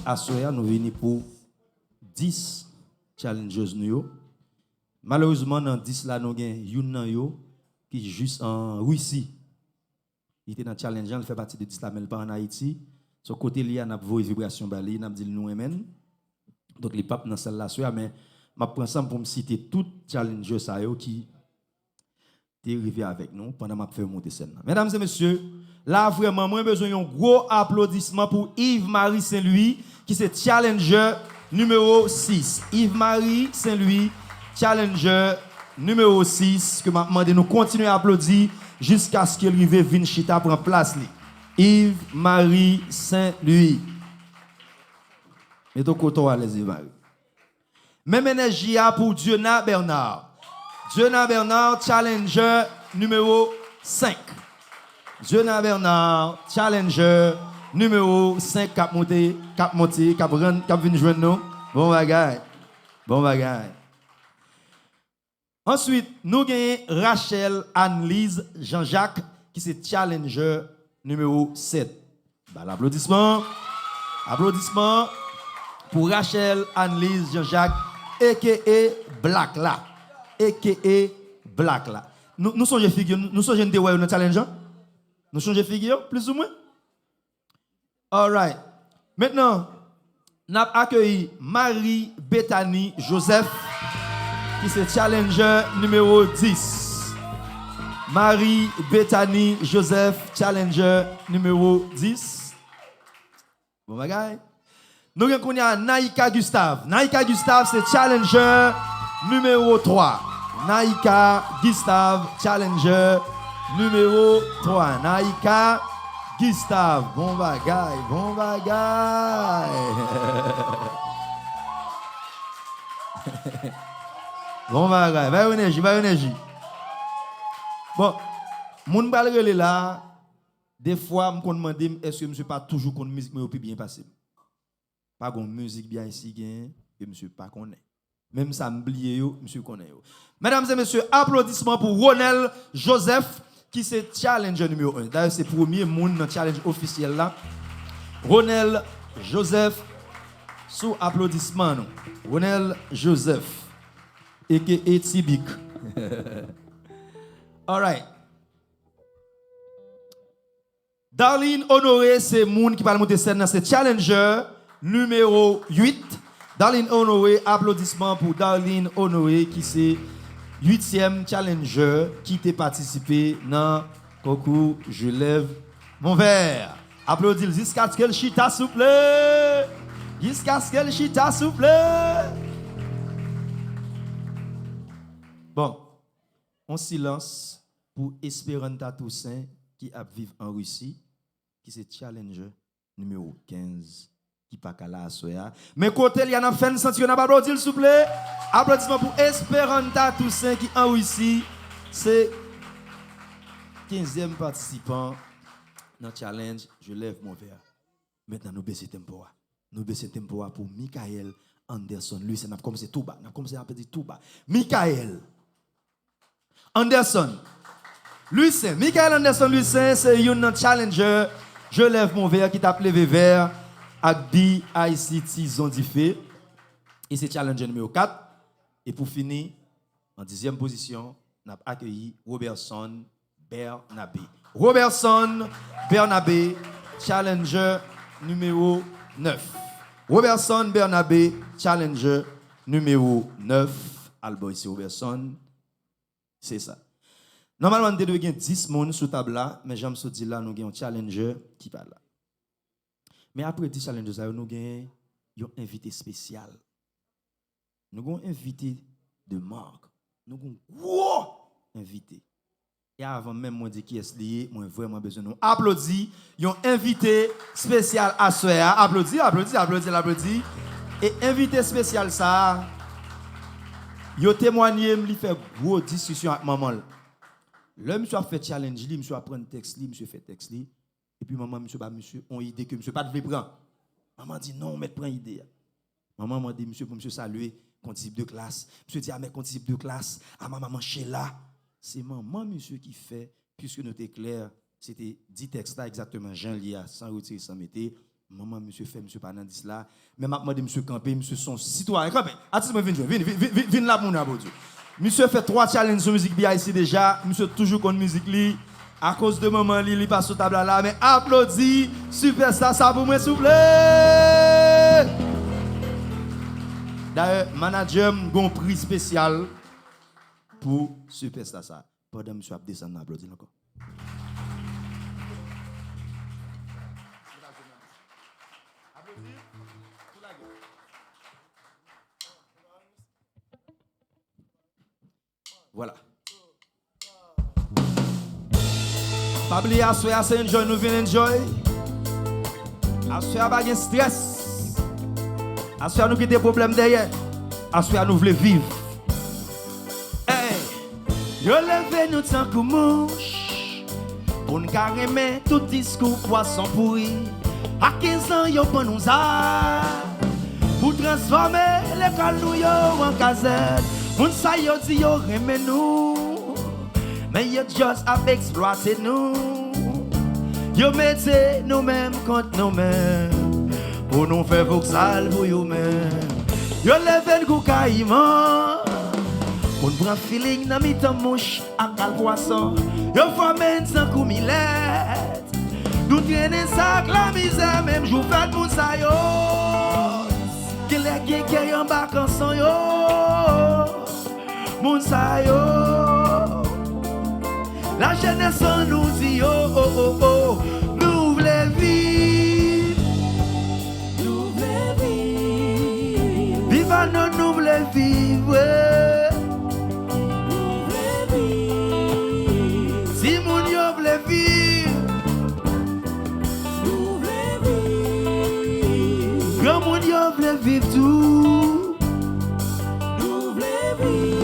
à soir, nous venons pour 10 challengers nous. Malheureusement, dans 10 là, nous avons une qui est juste en Russie. Il était dans le challenge, il fait partie de 10 là, mais pas en Haïti. Son côté, il y a une vibration, il a dit nous amen. Donc, les papes dans celle-là, mais je prends ça pour me citer tout challengers qui est arrivé avec nous pendant que je fais monter scène. Mesdames et messieurs, là, vraiment, moi, j'ai besoin d'un gros applaudissement pour Yves-Marie Saint-Louis, qui est challenger numéro 6. Yves-Marie Saint-Louis, challenger numéro 6, que m'a demandé nous continuer à applaudir jusqu'à ce qu'il arrive Vinchita prend place. Yves-Marie Saint-Louis. Mettons coton à l'aise, Yves-Marie. Même énergie pour Diona Bernard. Diona Bernard, challenger numéro 5. Diona Bernard, challenger numéro 5, cap monté, cap venir joindre nous. Bon bagaille. Bon bagaille. Ensuite, nous avons Rachel Anne-Lise Jean-Jacques, qui est challenger numéro 7. Bah, l'applaudissement. Applaudissement pour Rachel Anne-Lise Jean-Jacques, a.k.a. Black là. A.k.a. Black là. Nous sommes figure, nous sommes des ouais, challenger. Nous sommes figure, plus ou moins. All right. Maintenant, nous avons accueilli Marie-Bethany Joseph, qui est challenger numéro 10. Marie-Bethany Joseph, challenger numéro 10. Bon bagaille. Nous avons Naïka Gustave. Naïka Gustave, c'est challenger numéro 3. Naïka Gustave, challenger numéro 3. Naïka Gustave. Bon bagaille, bon bagaille. Bon bagaille, va énergie, va énergie. Bon, mon balrele là, des fois, je me demande est-ce que je ne suis pas toujours contre musique, mais au plus bien passé. Pas de musique bien ici, et monsieur pas connaît. Même ça m'oublie, monsieur connaît. Mesdames et messieurs, applaudissements pour Ronel Joseph, qui c'est challenger numéro 1. D'ailleurs, c'est le premier monde dans le challenge officiel là. Ronel Joseph, sous applaudissements. Ronel Joseph, a.k.a. Tibik. All right. Darlene Honoré, c'est monde qui parle monter scène, c'est challenger numéro 8. Darlene Honoré, applaudissements pour Darlene Honoré qui c'est 8e challenger qui t'a participé dans le concours Je lève mon verre. Applaudissez jusqu'à ce qu'elle chita souple. Jusqu'à ce qu'elle chita souple. Bon, on silence pour Esperanta Toussaint qui a vivre en Russie, qui c'est challenger numéro 15. Qui pas qu'à la soya. Mais côté il y en a fait une sentir, on a pas applaudi s'il vous plaît. Applaudissements pour Esperanta Toussaint qui en Russie, c'est 15e participant dans le challenge Je lève mon verre. Maintenant nous baissons tempo. Nous baissons tempo pour Michael Anderson. Lui c'est comme c'est tout bas, n'a comme c'est un petit tout bas. Michael Anderson. Lui c'est Michael Anderson, lui c'est un challenger Je lève mon verre qui t'a levé vers Agbi ICT Zondifé. Et c'est challenger numéro 4. Et pour finir, en 10e position, on a accueilli Robertson Bernabé. Robertson Bernabé, challenger numéro 9. Robertson Bernabé, challenger numéro 9. Albo ici Robertson. C'est ça. Normalement, on devait avoir 10 personnes sur table là, mais j'aime se dire là, nous avons un challenger qui parle là. Mais après 10 challenges, nous avons un invité spécial. Nous avons un invité de marque. Nous avons un gros invité. Et avant même moi de dire qui est lié, moi vraiment besoin de nous applaudir. Ils ont invité spécial à soir. Applaudis. Et invité spécial ça, ils ont témoigné, ils fait gros discussion avec maman. Là, monsieur a fait challenge, monsieur a pris texte, monsieur fait texte. Et puis maman, monsieur, on a idée que monsieur pas de prendre. Maman dit non, mais prend idée. Maman m'a dit monsieur pour monsieur saluer contipe de classe. Monsieur dit ah mais contipe de classe, à ma maman Sheila. C'est maman monsieur qui fait puisque nous était clair, c'était 10 textes là exactement Jean Lia sans retirer sans mettre. Maman, monsieur fait, monsieur pas dans 10 là. Mais m'a demandé monsieur camper, monsieur son citoyen. Campé. Attends, viens là pour nous, Dieu. Monsieur fait 3 challenges sur musique bien ici déjà. Monsieur toujours contre musique li. À cause de maman li, il passe sur table là. Mais applaudis, superstar, ça pour moi, s'il vous plaît. D'ailleurs, manager m'a un prix spécial pour superstar ça. Pendant monsieur a descendu, applaudis encore. Voilà. Pas oublier à soir c'est enjoy, nous venons enjoy. À soir pas de stress. À soir nous qui des problèmes derrière. À soir nous voulons vivre. Hey, yo levé nous tant que mouche. Pour nous carrément tout discours poisson pourri. À 15 ans yo prend nous a. Pour transformer l'école nous yo en caserne. Moun sa yo di yo reme nou, mais yo just ap exploité nous. Yo mette nous mêmes contre nous mêmes, pour nous faire voxal pour yo mêmes. Yo leve n'kou caïman, pour nous prendre feeling nan mitan mouche ak al poisson. Yo fòmen san kou millet, nous traîner sak la misère même jou fête moun sa yo. Ki le gege yon bak ansan yo. Moun sa yo, la jeunesse nous dit yo, oh, oh, oh. Nous voulons vivre, nous voulons vivre, viva nous voulons vivre, nous voulons vivre, si moun yo voulons vivre, nous voulons vivre, grand moun yo voulons vivre tout, nous voulons vivre.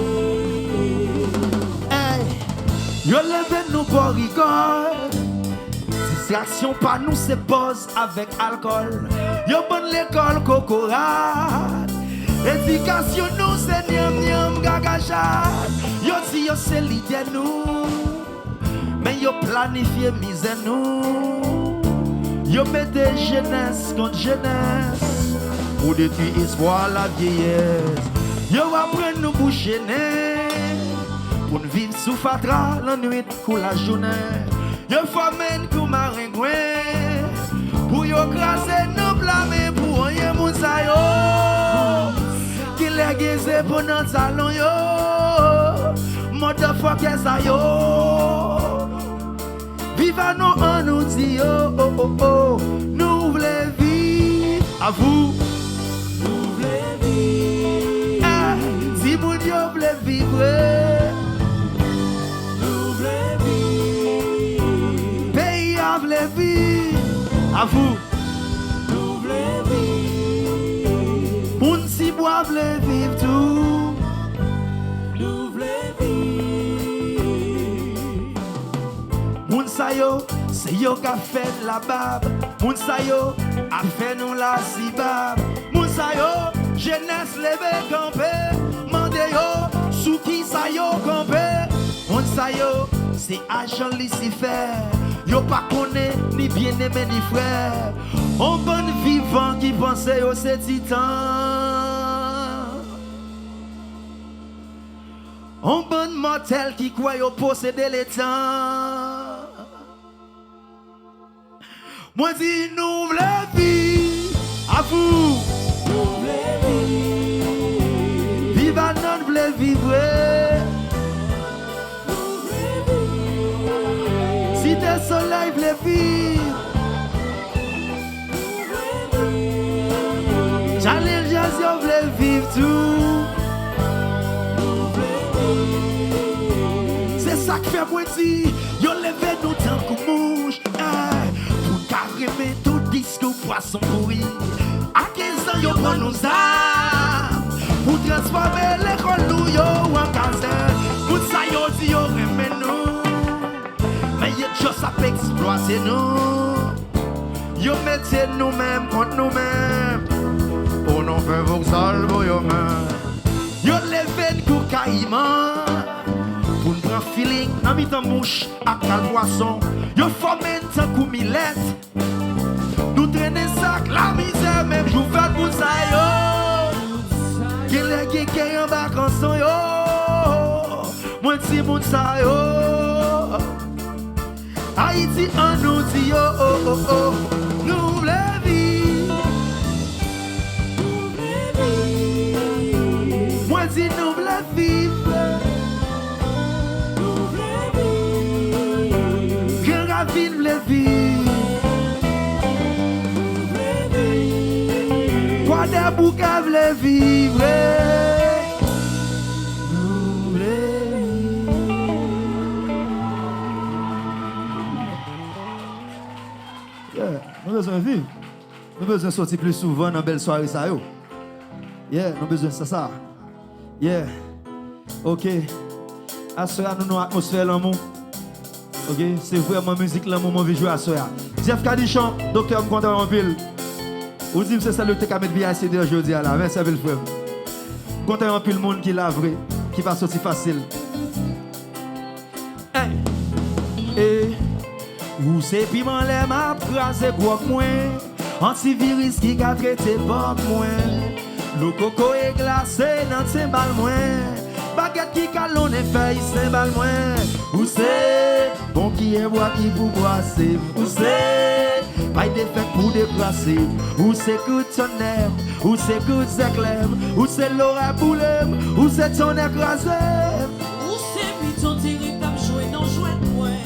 Yo leve nous pour rigole. Distraction pas nous c'est pose avec alcool. Yo bonne l'école cocorade. Éducation nous c'est niam niam gagachade. Yo si yo c'est l'idée nous. Mais yo planifié misère nous. Yo mette jeunesse contre jeunesse. Pour détruire espoir la vieillesse. Yo apprendre nous boucher nez. Pour nous vivre sous fatra la nuit ou la journée. Yo famine kou maringouin. Pour yo craser nous blâmer pour rien moun sa yo. Qui les geze pour notre salon yo. Motherfucker sa yo. Viva nous en nous dit yo. Oh, oh, oh. Nous voulons vivre. À vous. Nous voulons vivre. Si moun yo voulez vivre. À vous, nous voulons vivre. Moun si bois voulons vivre tout. Nous voulons vivre. Moun sa yo, c'est yo qu'a fait la bab. Moun sa yo, a fait nous la sibab. Moun sa yo, jeunesse leve campé. Mande yo, sous qui sa yo campé. Moun sa yo, c'est agent Lucifer. Yo pas connaît ni bien aimé ni frère. On bon vivant qui pensait au c'est titan. On bon mortel qui croit au posséder les temps. Moi dis nous voulons vivre. À vous. Nous voulons vivre. Vive à non voulons vivre. Si le soleil voulait vivre, challenge yo voulait vivre tout. C'est ça qui fait moi dire, yo levé nous tant que mouche. Pour carrément tout discours poisson pourri. À 15 ans yo prend nos armes. Pour transformer l'école nous yo en caserne. Pour ça yo dit yo remet nous. Mais y'a juste à exploiter nous. Yo mettez nous-mêmes contre nous-mêmes. Pour nous faire vos salves pour yo mêmes. Yo levé n'kou caïman. Pour nous prendre feeling, nan mitan mouche ak kal poisson. Yo formé n'tan kou millet. Nous traîner sac ti moun sa yo. Haïti en nous dit yo, oh, oh, oh. Nous voulons vivre. Moi dis nous voulons vivre. Que la vie voulait vivre. Quoi de bouca voulait vivre. Nous avons besoin de vivre. Nous avons besoin de sortir plus souvent dans belle soirée. Ça, yo. Yeah, nous avons besoin de ça. Yeah. Ok. Assoya nous dans l'atmosphère l'amour. Ok. C'est vraiment musique l'amour qu'on veut jouer à Assoya. Jeff Kadichon, docteur me content en pile. Vous dites que c'est ça le TK mettre BICD aujourd'hui là. Merci à vous frère. Content en pile le monde qui l'a vrai, qui va sortir facile. Hey. Hey. Ou c'est piment les m'a crasé gros moins. Antivirus qui a traité pas moins. Le coco est glacé dans ses balles moins. Baguette qui calonne et feuille c'est balles moins. Ou c'est bon qui est bois qui vous brasser. Ou c'est pas de fait pour déplacer. Ou c'est coup de tonnerre. Ou c'est coup d'éclair. Ou c'est l'ora boulem. Ou c'est ton écrasé. Ou c'est piton tiré comme jouer dans jouet moins.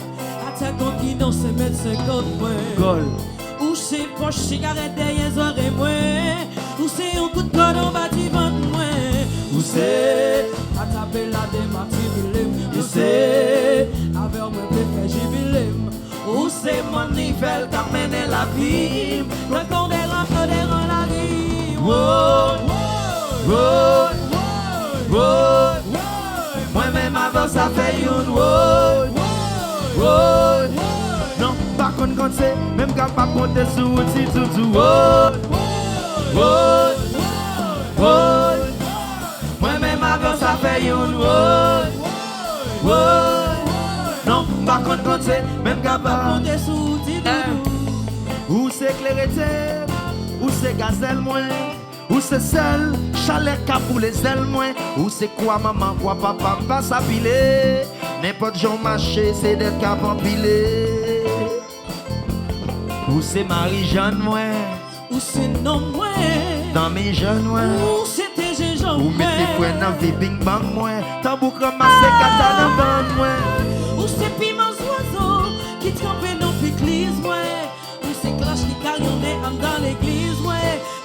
Attaquant qui dans ses mètres 50 moins. Gol. Ou c'est poche cigarette derrière les oreilles moins. Ou c'est un coup de code en bas du ventre moins. Ou c'est à taper la démartibulem. Ou c'est avec moi préfère jubilem. Ou c'est mon niveau qui amène la vie. Quand on dérange la vie. Moi-même avant ça fait une non, pas qu'on compte, même quand pas compter sur outil tout. Moi-même avant ça fait une non, pas qu'on compte, même quand pas compter sur outil tout. Où c'est clarité, où c'est gazelle moins, où c'est sel, chalet cap pour les ailes moins, où c'est quoi maman, quoi papa, pas s'appiler. N'importe Jean marché, c'est d'être cap empilé. Où c'est Marie-Jeanne moi, où c'est non moi, dans mes jeunes moi, où c'était Jean moi, où mettez points dans vie bing bang moi, tambour ramassé kata dans bande moi, où c'est piment oiseau qui trempait dans l'église moi, où c'est cloche qui carillonnait dans l'église moi,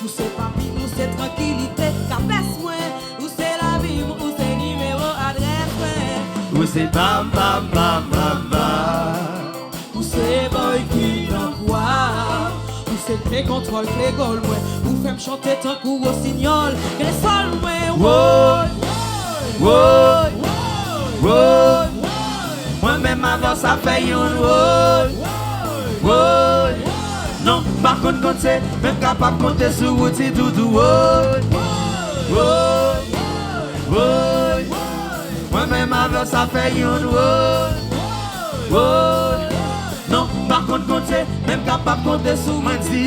où c'est papi, où c'est tranquillité, capesse moi, où c'est la vie, où c'est numéro adresse moi, où c'est bam bam bam bam bam, où c'est boy qui n'en croit, où c'est clé contrôle, clé goal moi, où fait me chanter tant coup au signal, les sols moi, moi-même avant ça fait une non, pas qu'on compte, même capable de compter sur outil doudou. Moi-même avant ça fait une non, pas qu'on compte, même capable de compter sur menti.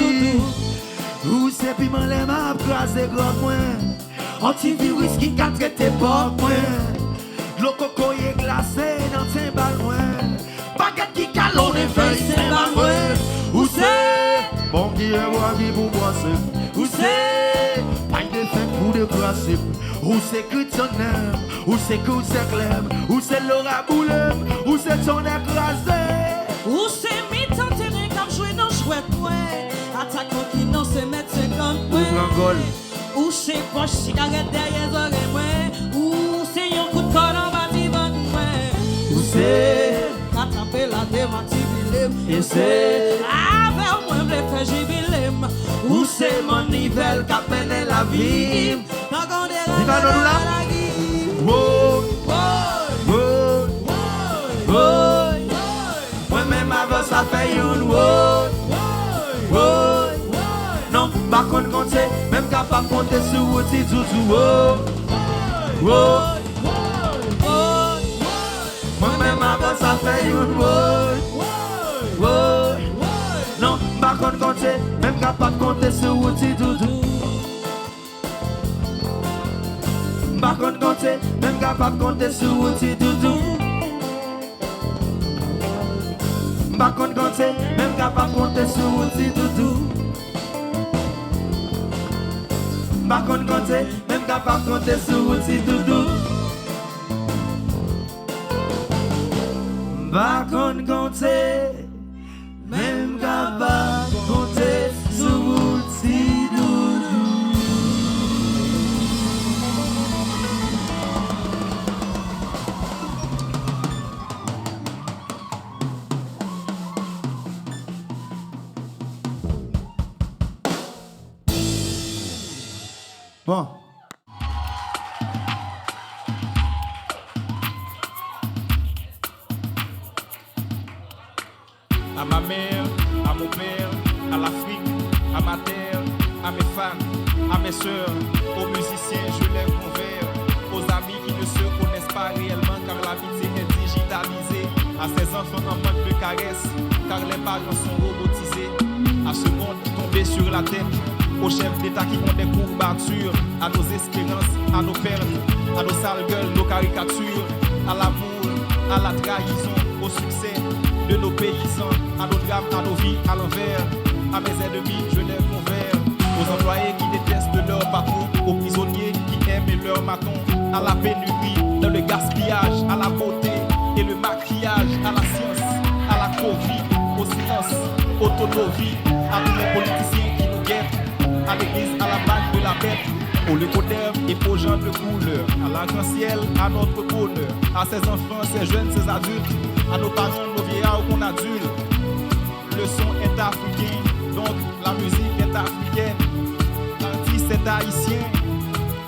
Où c'est piment les maps, crasé gros moins. Antivirus qui a traité pas moins. Le coco est glacé dans ses balles moins. Baguette qui calonne et feuille c'est balles moins. Où c'est bon qui est bois qui vous brasser. Où c'est pas de fait pour déplacer. Où c'est que ton aime. Où c'est que c'est clair. Où c'est l'aura boulem. Où c'est ton écrasé. où c'est mi-temps terrain comme jouer dans chouette moi, attaquant qui dans ses mètres 50 moi, où c'est poche cigarette derrière les oreilles moi, où c'est un coup de corde en bas du ventre moi, où c'est attraper la démartibulem, et c'est avec moi me faire jubilem, où c'est mon niveau qui amène la vie, quand on dérange la vie. Moi-même avant ça fait une non, pas qu'on compte, même capable de compter sur outil doudou. Moi-même avant ça fait une non, pas qu'on compte, même capable de compter sur outil doudou. Pas qu'on compte, même capable de compter sur outil doudou. M'pas qu'on compter, même capable compter sur outil doudou. M'pas qu'on compter, même capable compter sur outil doudou. M'pas qu'on compter, même capable compter sur outil doudou. Bon. À ma mère, à mon père, à l'Afrique, à ma terre, à mes fans, à mes sœurs, aux musiciens, je lève mon verre, aux amis qui ne se connaissent pas réellement car l'amitié est digitalisée, à ces enfants en manque de caresses car les parents sont robotisés, à ce monde tombé sur la tête, aux chefs d'État qui ont des courbatures, à nos espérances, à nos pertes, à nos sales gueules, nos caricatures, à l'amour, à la trahison, au succès de nos paysans, à nos drames, à nos vies à l'envers. À mes ennemis, je lève mon verre. Aux employés qui détestent leur patron, aux prisonniers qui aiment leur maton, à la pénurie, dans le gaspillage, à la beauté et le maquillage, à la science, à la Covid, au silence, au tono-vie, à tous les politiciens qui nous guettent, à l'église, à la bague de la bête, aux leucodèmes et aux gens de couleur, à l'arc-en-ciel, à notre bonheur, à ces enfants, ces jeunes, ces adultes, à nos parents, nos vieillards qu'on adulte. Le son est africain, donc la musique est africaine. L'artiste est haïtien,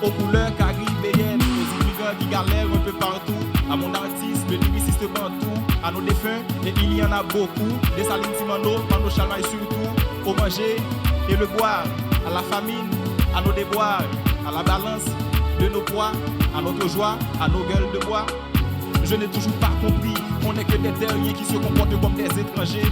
aux couleurs caribéennes, aux immigrants qui galèrent un peu partout. À mon artiste, le lyriciste bantou, à nos défunts, et il y en a beaucoup. Des Saline Timano, Mano Chalmaï surtout, au manger et le boire, à la famine, à nos déboires, à la balance de nos poids, à notre joie, à nos gueules de bois. Je n'ai toujours pas compris, on n'est que des terriens qui se comportent comme des étrangers.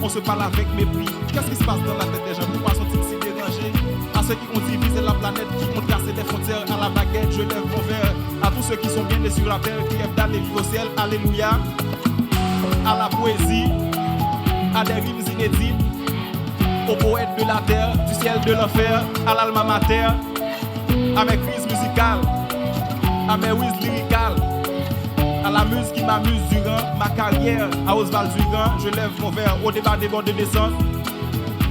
On se parle avec mépris. Qu'est-ce qui se passe dans la tête des gens? Pourquoi sont-ils si dérangés? À ceux qui ont divisé la planète, qui ont cassé des frontières, à la baguette, je lève mon verre. À tous ceux qui sont bien nés sur la terre, qui rêvent d'aller vivre au ciel, alléluia. À la poésie, à des rimes inédites, aux poètes de la terre, du ciel de l'enfer, à l'alma mater, à mes crises musicales, à mes whiz lyricales, à la muse qui m'amuse durant ma carrière, à Oswald Durand, je lève mon verre au débat des bords de descente,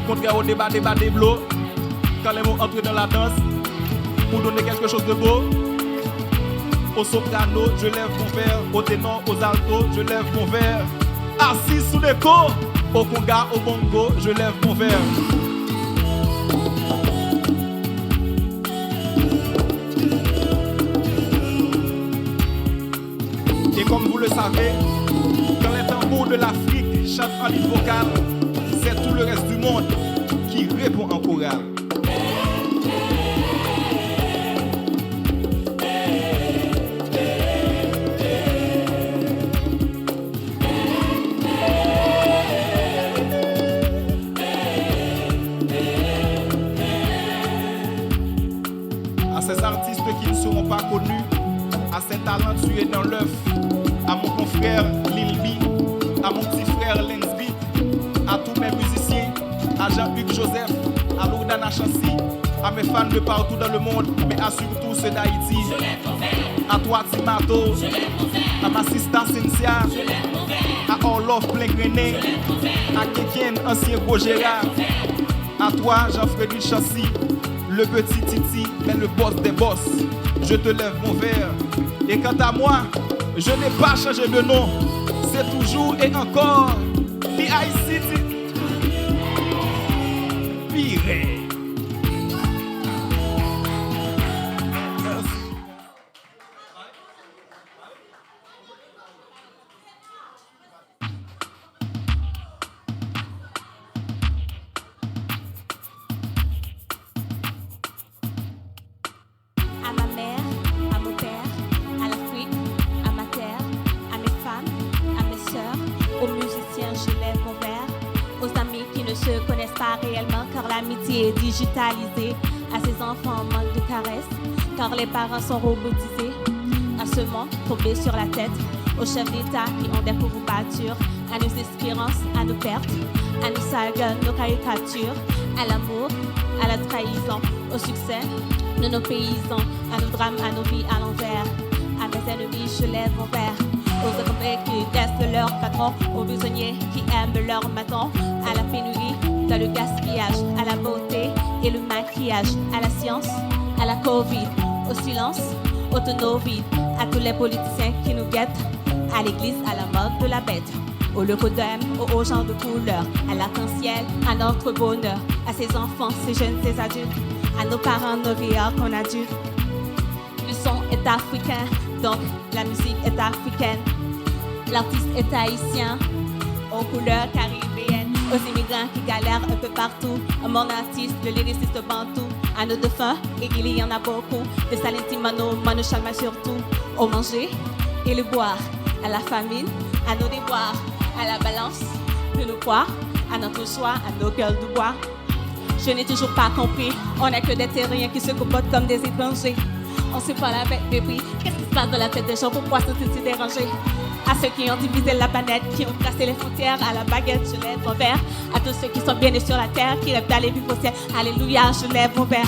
contraire au débat des blots, quand les mots entrent dans la danse, pour donner quelque chose de beau. Au soprano, je lève mon verre, au ténor, aux altos, je lève mon verre, assis sous l'écho, au conga, au bongo, je lève mon verre. Et comme vous le savez, quand les tambours de l'Afrique chantent en ligne vocale, c'est tout le reste du monde qui répond en chorale. À ces artistes qui ne seront pas connus, à ces talents tués dans l'œuf, à mon confrère Lil B, à mon petit frère Lensby, à tous mes musiciens, à Jean-Hugues Joseph, à Lourdana Chancy, à mes fans de partout dans le monde, mais à surtout ceux d'Haïti. À toi Timato, à ma sista Cynthia, à Orloff Plein-Grené, à Kekien, ancien Gros Gérard, à toi Jean-Frédéric Chancy, le petit Titi, mais le boss des boss. Je te lève mon verre. Et quant à moi, je n'ai pas changé de nom. C'est toujours et encore P.I.C.T. Pire. À ma mère, à mon père, à l'Afrique, à ma terre, à mes femmes, à mes sœurs, aux musiciens, je lève mon verre, aux amis qui ne se connaissent pas réellement car l'amitié est digitalisée, à ces enfants en manque de caresses car les parents sont robotisés, à ce monde tombé sur la tête, aux chefs d'État qui ont des courbatures, à nos espérances, à nos pertes, à nos sagas, nos caricatures, à l'amour, à la trahison, au succès de nos paysans, à nos drames, à nos vies à l'envers. À mes ennemis, je lève mon verre. Aux occupés qui testent leur patron, aux prisonniers qui aiment leur maton, à la pénurie, dans le gaspillage, à la beauté et le maquillage, à la science, à la Covid, au silence, au tonneau vide, à tous les politiciens qui nous guettent, à l'église, à la mode de la bête, au leucodème, aux gens de couleur, à l'arc-en-ciel, à notre bonheur, à ces enfants, ces jeunes, ces adultes, à nos parents, nos vieillards qu'on a dû. Le son est africain, donc la musique est africaine. L'artiste est haïtien, aux couleurs caribéennes, aux immigrants qui galèrent un peu partout. À mon artiste, le lyriciste bantou, à nos dauphins, et il y en a beaucoup. De Salinti Mano, Mano Chalma surtout. Au manger et le boire, à la famine, à nos déboires, à la balance de nos poids, à notre choix, à nos gueules de bois. Je n'ai toujours pas compris, on n'est que des terriens qui se comportent comme des étrangers. On se parle avec des prix, qu'est-ce qui se passe dans la tête des gens, pourquoi sont-ils si dérangés? À ceux qui ont divisé la planète, qui ont tracé les frontières, à la baguette, je lève mon verre. À tous ceux qui sont bien nés sur la terre, qui rêvent d'aller vivre au ciel, alléluia, je lève mon verre.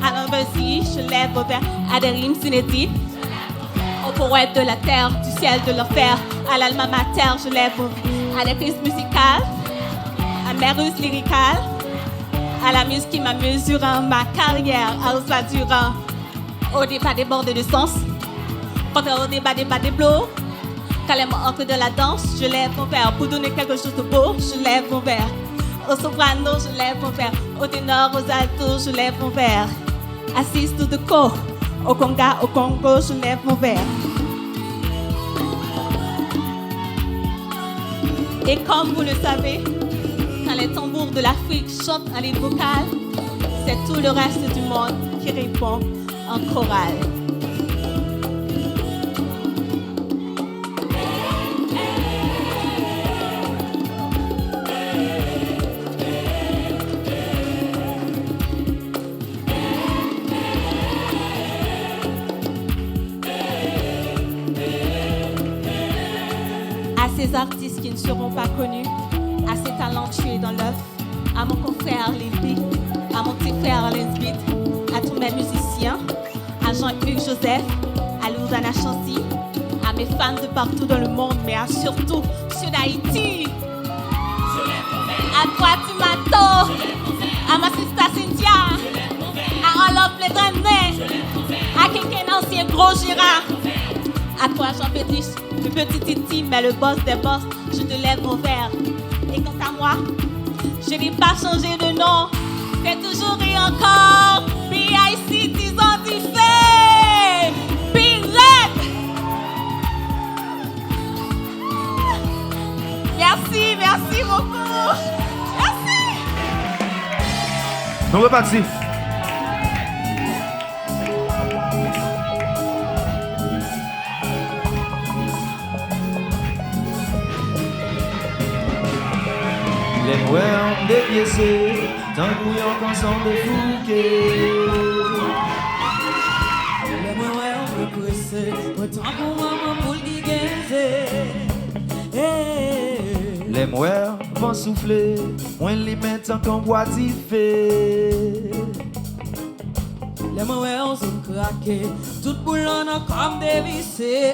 À l'envers-ci, je lève mon verre. À des rimes inédites, aux poètes de la terre, du ciel, de l'enfer, à l'alma mater, je lève mon verre. À des crises musicales, à mes ruses lyricales, à la muse qui m'amuse durant ma carrière, à Osla durant, au débat débordé de sens, contre au débat des blocs. Quand les mots entrent de la danse, je lève mon verre. Pour donner quelque chose de beau, je lève mon verre. Au soprano, je lève mon verre. Au ténor, aux altos, je lève mon verre. Assise tout de co, au conga, au Congo, je lève mon verre. Et comme vous le savez, quand les tambours de l'Afrique chantent en ligne vocale, c'est tout le reste du monde qui répond en chorale. À ces artistes qui ne seront pas connus, à ces talentueux dans l'œuf, à mon confrère Lilby, à mon petit frère Lesbit, à tous mes musiciens, à Jean-Hugues Joseph, à Louzana Chancy, à mes fans de partout dans le monde, mais à surtout ceux d'Haïti. À toi, Timato, à ma sister Cynthia, à Olof les Grenets, à Kéken ancien gros Gérard, à toi Jean-Pétriche, le petit Titi, mais le boss des boss, je te lève mon verre. Et quant à moi, je n'ai pas changé de nom, c'est toujours et encore B.I.C. 10 ans d'y fait. Pirate. Merci beaucoup. Merci. Nous repartons. Les moueurs dépiécés, tant bouillant qu'on s'en défouqué. Les moueurs me pressés, autant pour maman pour le Les moueurs vont souffler, moins les mettre en qu'on boit d'y fait. Les moueurs sont craqués, tout boulon comme des vissés.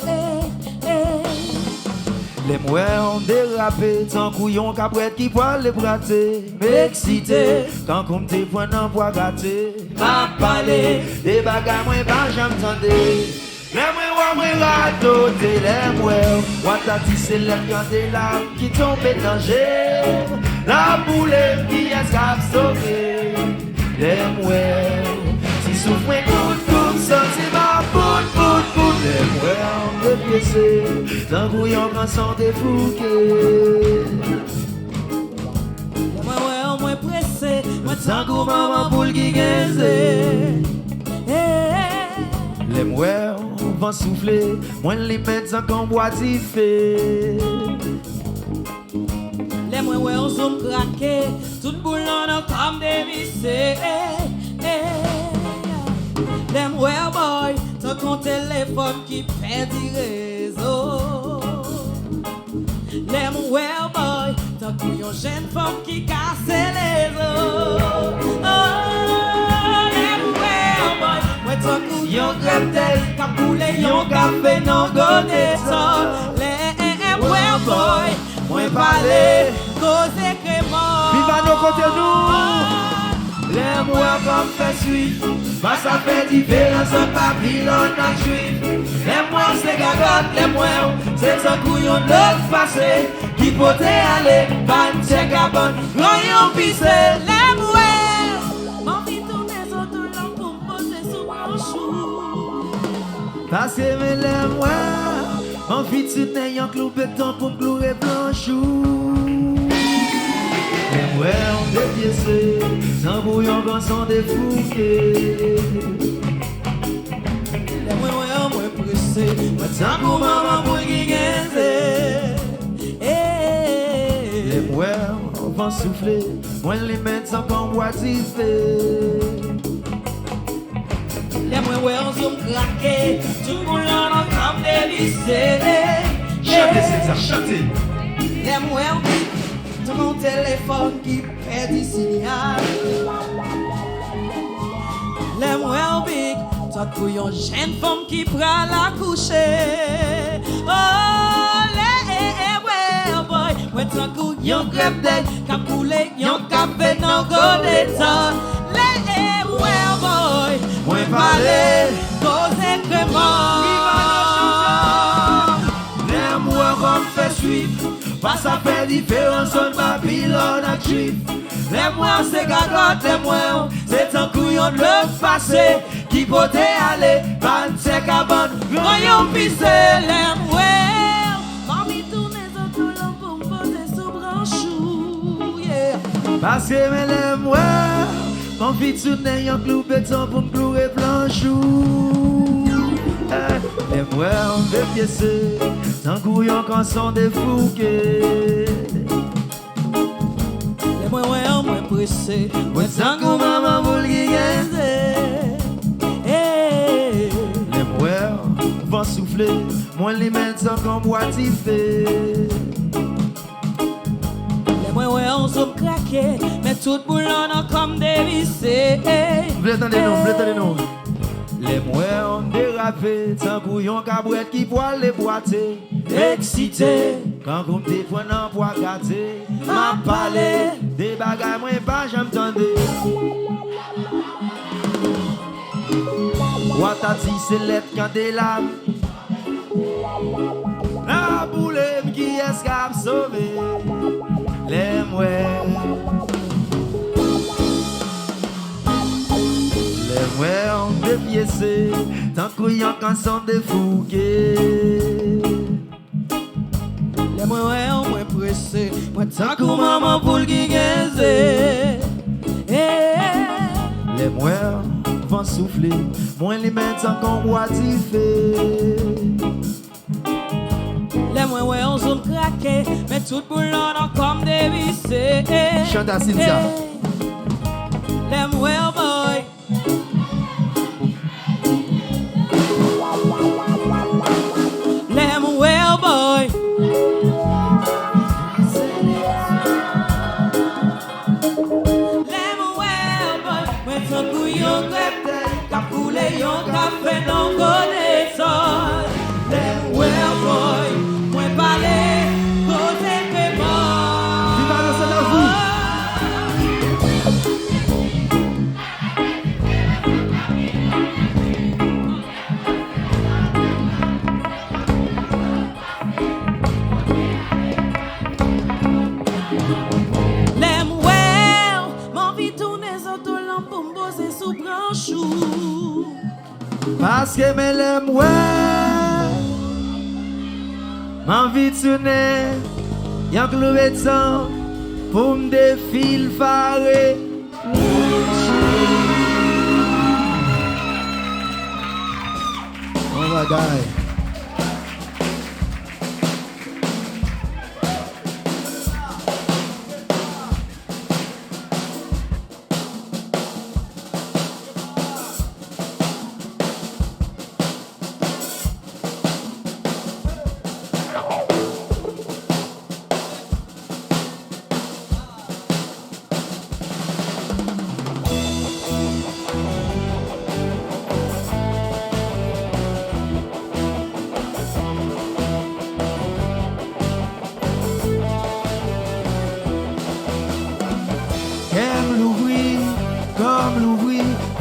Les moueurs ont dérapé, tant couillon qu'après qui poil les brater. M'excité, quand comme tes points n'en poids gâté. M'a parlé, des bagages moins pas j'aime tendre. Les moueurs moins radoté, les moueurs. Ouata tissé les quand des larmes qui tombent danger. La boule qui escape sauver. Les moueurs, si souffre tout, sentiment, bout. Les moueurs dépiécés, d'un bouillon quand s'en défouqué. Les moueurs moins pressés, moins Tango maman pour le guiguezer. Les moueurs vont souffler, moins les mettre en qu'on boit d'y fait. Les moueurs sont craqués, tout boulon comme des vissés. Les moueurs boy, t'as ton téléphone qui perd du réseau. L'aime well boy, tant qu'il y a une jeune femme qui casse les os. L'aime well boy, moi tant qu'il y a un cocktail, qui coule yon café non godé ça. L'aime well boy, moi parler, causer crément. Viva nos côtés nous. Les mois comme fait suivre, pas ça fait différence en Babylone en juif. Les mois c'est gagotte, les mois c'est un couillon de passé qui peut aller, ban check à bonne, royaume pissé. Les mois, m'en fit tourner sur tout l'homme pour me poser sous mon chou. Parce que mes les mois, en fit soutenir un clou béton pour me clouer blanchou. Ouais, on dépiécé, sans bouillon quand sont défouqués. Les moins pressés, moi tant pour maman pour qui gagne. Les ouais, on va souffler, moi les mettre sans qu'on boit Les moins on zoom craqué, tout le monde en train de visser. Chantez, c'est ça, chantez. Les moins tout mon téléphone qui perd du signal. Les moins big, toi couillon jeune femme qui prend la coucher. Oh, les boy, moi toi couillon crêpe d'ail, cap coulé, yon café non godé ça. Les boy, moi parler, cause crément. Les mois comme fait suivre. Pas ça fait différence en Babylone à juif. Les mois c'est gagotte, les mois c'est un couillon de le passé qui peut aller, ban c'est cabane, royaume pissé. Les mois, mamie tourne sur tout l'homme pour me poser sous branchou. Parce que mes les mois, mon fils soutenait un clou béton pour me clouer blanchou. Les mois on dépiécé, sans couillon quand sont défouqués. Les moins pressés, Ouais, sans qu'on maman vous le les mois vont souffler, moi les mettre sans qu'on boit tiffer. Les moins on se craqué, mais tout le monde a comme dévissé. Vous attendez nous. Les mois ont dérapé, sans couillon cabouette qui poil les boiter. Excité, quand vous me prenez un poids gâté, m'a parlé, des bagages moins pas, j'aime tendre. What a dit c'est l'être quand des lames. La boule qui escape sauvé. Les mois. Les mois ont dépiécé, tant couillant quand sont défouqués. Les moins pressés, moi tant que maman pour le guigazer. Les mois vont souffler, moins les mettre sans qu'on boit tiffer. Les moins on se craqué, mais tout le monde a comme dévissé. Chante à Cynthia. Les moins boy. Them well boy. Them well boy. When some couillon crêpe, cap coulé yon café non godé ça. Them well boy. Moi parler, cause crément. Viva le Saint-Vous. Parce que mes l'aime ouais, m'envie de sonner, y'a que le béton pour me défiler faré. Oh my God.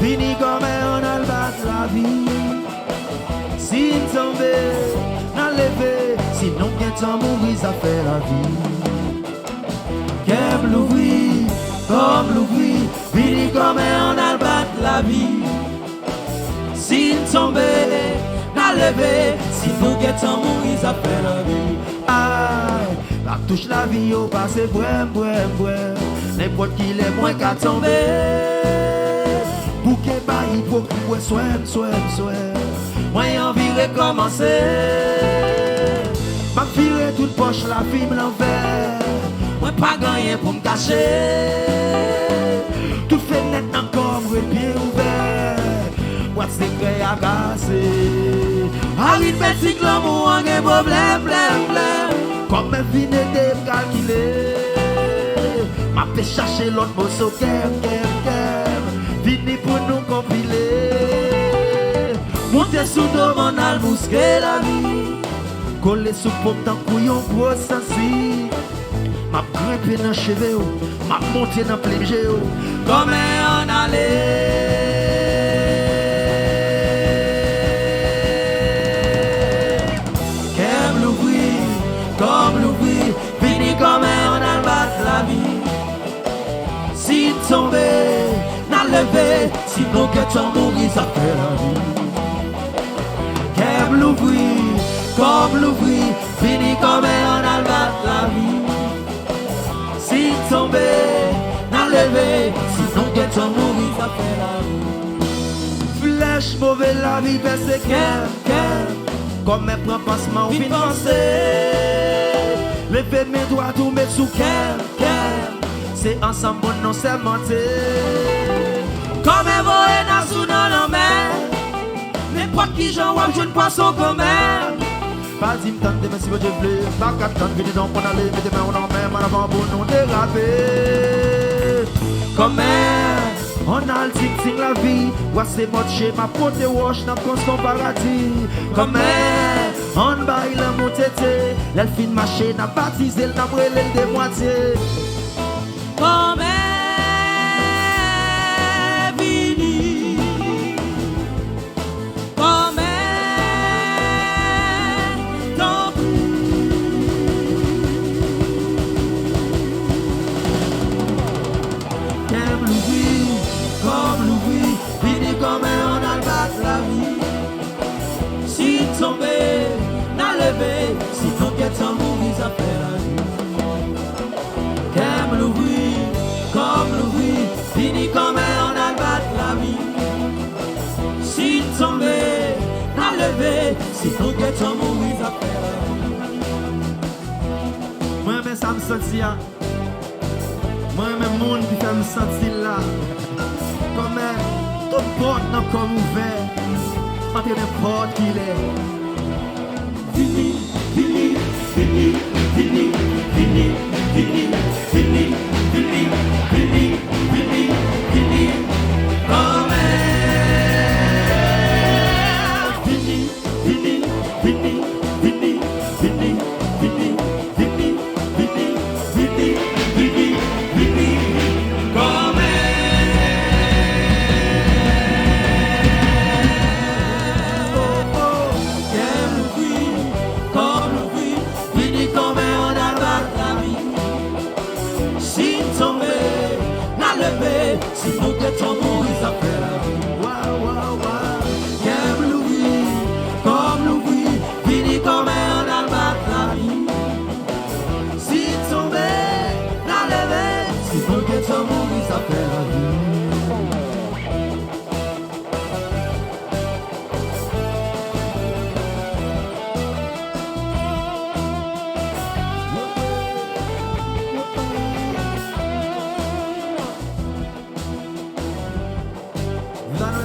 Fini comme on a le battre la vie. Si nous tombons, nous lever. Sinon, quand on mourit, ça fait la vie. Qu'aime l'ouvrir, comme l'ouvrir. Fini comme on a le battre la vie. Si nous tombons, nous lever. Sinon, quand on mourit, ça fait la vie. Aïe, la touche la vie au passé, brem. N'importe qui les moins qu'à tomber. Pour que pas hypocrite, ouais, soin. Moi, envie de recommencer. M'a viré toute poche, la vie me l'envers. Moi, pas gagné pour me cacher. Tout fait net encore, le pied ouvert. Moi, c'est secret à casser. Arithmétique, l'amour, on a un problème. Comme mes vignes étaient calculées. M'a fait chercher l'autre mot sur kem. Vini pour nous compiler. Monter sous dos, mon al mousquer la vie. Coller sous pop dans couillon gros sensi. M'a grimpé dans cheveux, m'a monté dans plein géo. Comme on allait. Qu'aime l'ouvrir, comme l'ouvrir. Vini comme on a le battre la vie. Si tomber, n'a levé. Sinon que ton mourir, ça fait la vie. Qu'aime l'ouvrir, comme l'ouvrir. Fini comme on a le battre la vie. Si tomber, n'a levé. Sinon que ton mourir, ça fait la vie. Flèche mauvais la vie, c'est qu'aime. Comme mes prend passement, ou fin penser. Lever mes doigts, tout mettre sous qu'aime. C'est ensemble, non, c'est mentir. Comme un voyage dans sous dans la mer. N'importe qui j'en vois, je ne passe au commerce. Pas dit m'tente, mais si vous voulez. Pas qu'à t'entendre, venez donc pour aller. Mettez main en main, en avant pour nous déraper. Comme on a le tic-tic la vie. Voici votre schéma, pote wash dans le constant paradis. Comme on baille la motété. L'elfine marché, n'a baptisé, n'a brûlé de moitié. Comme vini, comme ton Qu'aime l'ouvrir, comme l'ouvrir. Vini comme on a le battre la vie. si tombé, n'a levé, si ton quête en mourir, ça fait la vie. Qu'aime l'ouvrir, Comme l'ouvrir, fini comme on a le battre la vie. Si tombé, n'a levé, si ton quête en mourir, ça fait la vie. moi-même ça me sentit. Moi-même monde qui fait me sentir là. Comme toute porte n'a comme ouvert. Entre n'importe qui est. Fini, fini, fini, fini, fini, fini, fini, fini, fini, fini, fini, comme fini, fini, fini, fini, fini, fini, fini, fini, fini, fini, fini, comme si mon cœur t'en mourit, ça fait la vie. Qu'aime l'ouvrir, comme l'ouvrir, fini comme un albat la vie. Si tombé, la lever, si mon cœur t'en mourit, ça fait la vie.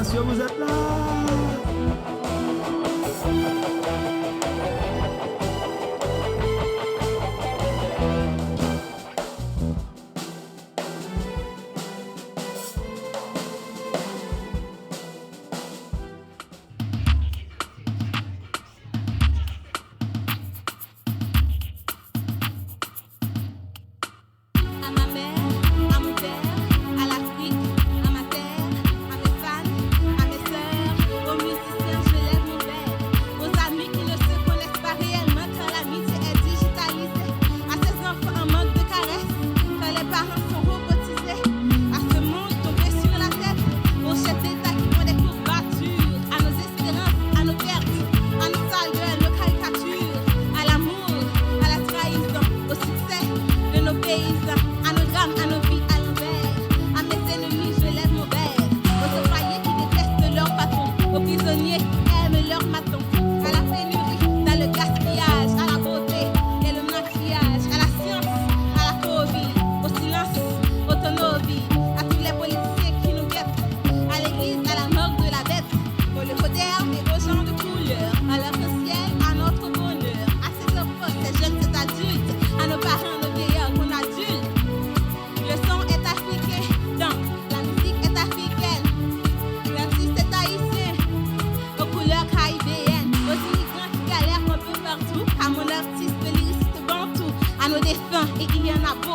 Monsieur, vous êtes là. À ma mère, à mon père, à l'Afrique, à ma terre, à mes fans,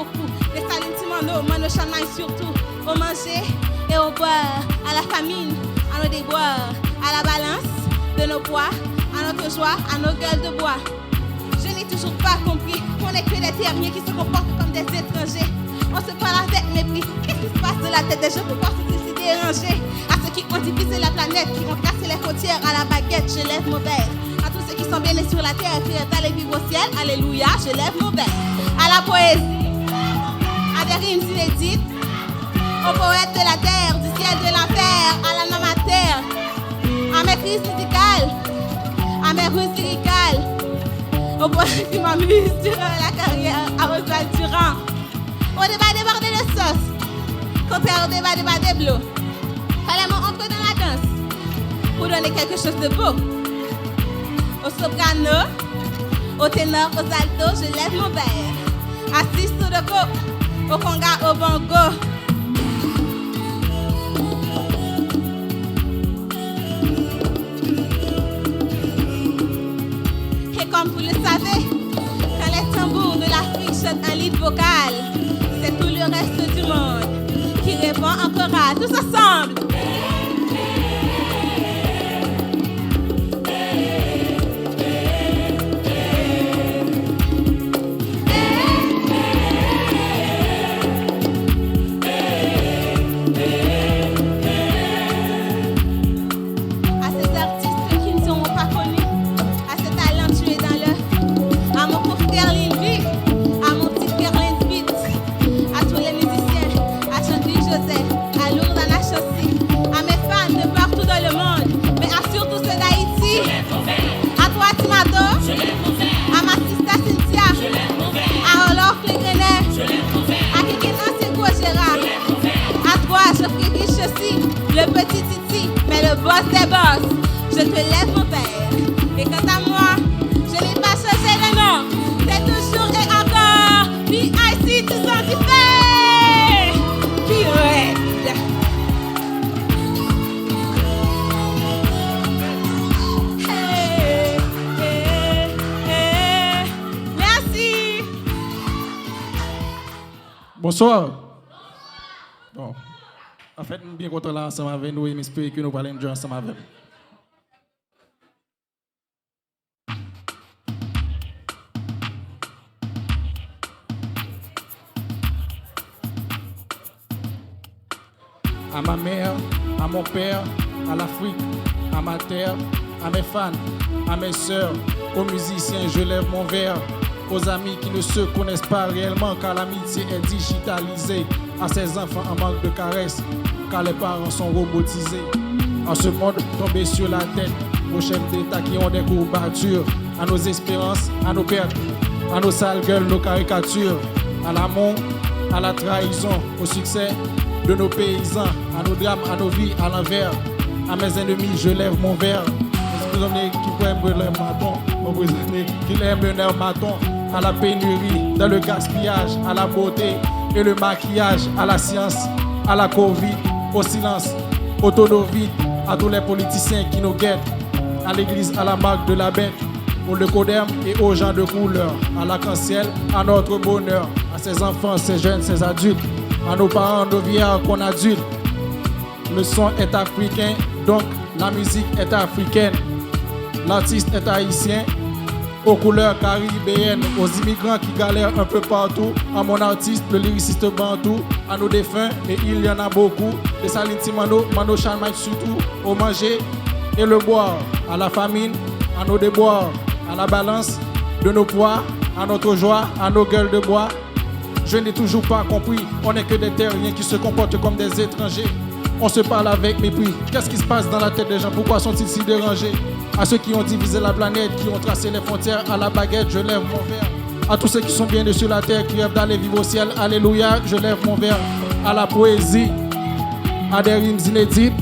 beaucoup. Les salines Timano, Mano Chamaille surtout. Au manger et au boire, à la famine, à nos déboires, à la balance de nos poids, à notre joie, à nos gueules de bois. Je n'ai toujours pas compris qu'on n'est que des terriens qui se comportent comme des étrangers. On se parle avec mépris. Qu'est-ce qui se passe de la tête des gens pour pouvoir se déranger? À ceux qui ont divisé la planète, qui ont cassé les frontières à la baguette, je lève mon verre. À tous ceux qui sont bien nés sur la terre, qui est allé vivre au ciel, alléluia, je lève mon verre. À la poésie, à des rimes inédites, aux poètes de la terre, du ciel de l'enfer, à l'âme amateur, à mes crises musicales, à mes ruses lyricales, aux poètes qui m'amusent durant la carrière, à Oswald Durand. Au débat débordé de sauce, contraire au débat débordé de l'eau. Fallait m'entrer dans la danse pour donner quelque chose de beau. Au soprano, au ténor, aux altos, je lève mon verre. Assis sous le go, au conga, au bongo. Et comme vous le savez, quand les tambours de l'Afrique chantent un lead vocal, c'est tout le reste du monde qui répond encore à tous ensemble. Le petit Titi, mais le boss des boss, je te lève mon verre. Et quant à moi, je n'ai pas changé de nom. C'est toujours et encore B.I.C. tout ça qui fait. Qui reste. Hey, hey, hey. Merci. Bonsoir. Bon. En fait, nous bien content là ensemble avec nous et j'espère que nous allons enjoy ensemble avec vous. À ma mère, à mon père, à l'Afrique, à ma terre, à mes fans, à mes sœurs, aux musiciens, je lève mon verre. Aux amis qui ne se connaissent pas réellement car l'amitié est digitalisée. À ces enfants en manque de caresses car les parents sont robotisés. En ce monde tombé sur la tête, aux chefs d'État qui ont des courbatures. À nos espérances, à nos pertes, à nos sales gueules, nos caricatures. À l'amour, à la trahison, au succès de nos paysans. À nos drames, à nos vies, à l'envers. À mes ennemis, je lève mon verre. Qui pourrait me le maton, qui aime le nerf maton, à la pénurie, dans le gaspillage, à la beauté et le maquillage, à la science, à la Covid, au silence, au tonneau vide, à tous les politiciens qui nous guettent, à l'église, à la marque de la bête, au Lecodem et aux gens de couleur, à l'arc-en-ciel, à notre bonheur, à ces enfants, ces jeunes, ces adultes, à nos parents, nos vieillards qu'on adulte. Le son est africain, donc la musique est africaine. L'artiste est haïtien, aux couleurs caribéennes, aux immigrants qui galèrent un peu partout, à mon artiste, le lyriciste bantou, à nos défunts, et il y en a beaucoup, les salines Timano, Mano Chamaille surtout, au manger et le boire, à la famine, à nos déboires, à la balance de nos poids, à notre joie, à nos gueules de bois. Je n'ai toujours pas compris, on n'est que des terriens qui se comportent comme des étrangers. On se parle avec mépris. Qu'est-ce qui se passe dans la tête des gens? Pourquoi sont-ils si dérangés? À ceux qui ont divisé la planète, qui ont tracé les frontières, à la baguette, je lève mon verre. À tous ceux qui sont bien nés sur la terre, qui rêvent d'aller vivre au ciel, alléluia, je lève mon verre. À la poésie, à des rimes inédites,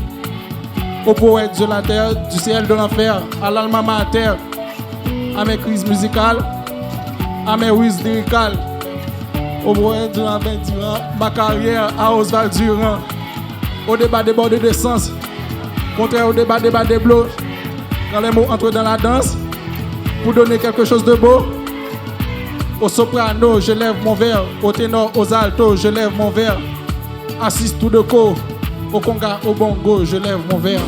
aux poètes de la terre, du ciel de l'enfer, à l'alma mater, à mes crises musicales, à mes ruses lyricales, aux poètes de la Durand, ma carrière à Oswald Durand. Au débat débordé de sens, contraire au débat des blocs, quand les mots entrent dans la danse, pour donner quelque chose de beau, Au soprano, je lève mon verre. Au ténor, aux altos, je lève mon verre. Assis tout de co. Au conga, au bongo, je lève mon verre.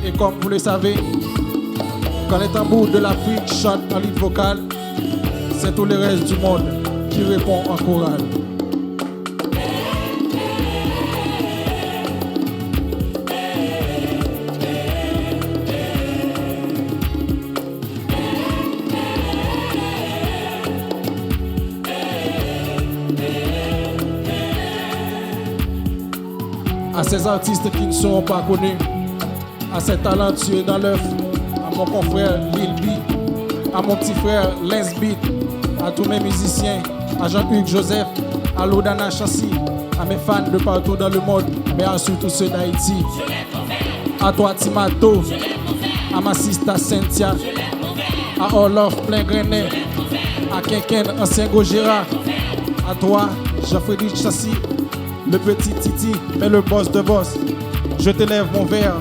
Et comme vous le savez, quand les tambours de l'Afrique chantent en lead vocal, c'est tout le reste du monde qui répond en chorale. À ces artistes qui ne seront pas connus, à ces talentueux dans l'œuf, à mon confrère Lil B, à mon petit frère Les Beat, à tous mes musiciens, à Jean-Hugues Joseph, à Lodana Chassis, à mes fans de partout dans le monde, mais à surtout ceux d'Haïti. À toi Timato, à ma sista Cynthia, à Olof Plein Grenet, à Kenken Ancien Gojira, à toi Jean-Frédéric Chassis, le petit Titi, mais le boss de boss. Je te lève mon verre.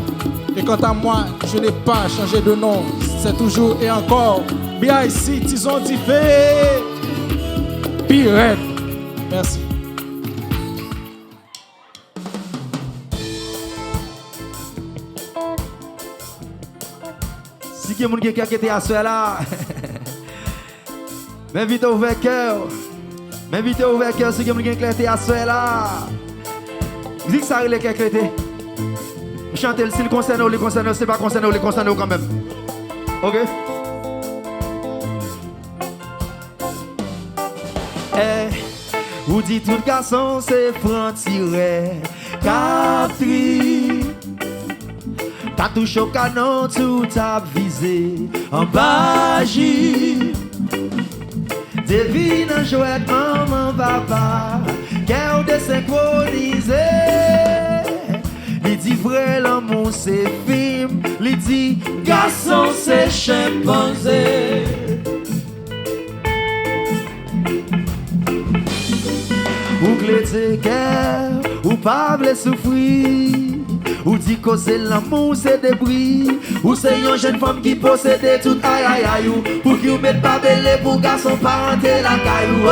Et quant à moi, je n'ai pas changé de nom. C'est toujours et encore BIC Tison Diffé. Pirate. Merci. Si quelqu'un qui a été à ce là, m'invite au ouvert cœur. M'invite au ouvert cœur si quelqu'un qui a été à ce là. Dis que ça relève qui a été. Chantez le style concerne, les concerne, c'est pas concerne, les concerne quand même. Ok? Eh, vous dites tout garçon, c'est franc-tiré. Capri. T'as touché au canon, tout a visé. En bagie. Devine un jouet, maman, papa. Cœur désynchronisé. Il dit vrai, l'amour c'est film. Il dit garçon c'est chimpanzé. Ou clé cœur, ou pas voulez souffrir. Ou dit que c'est l'amour c'est débris. Ou c'est une jeune femme qui possède tout aïe aïe aïe. Pour qu'il mette pas belé pour garçon pas rentrer la caillou.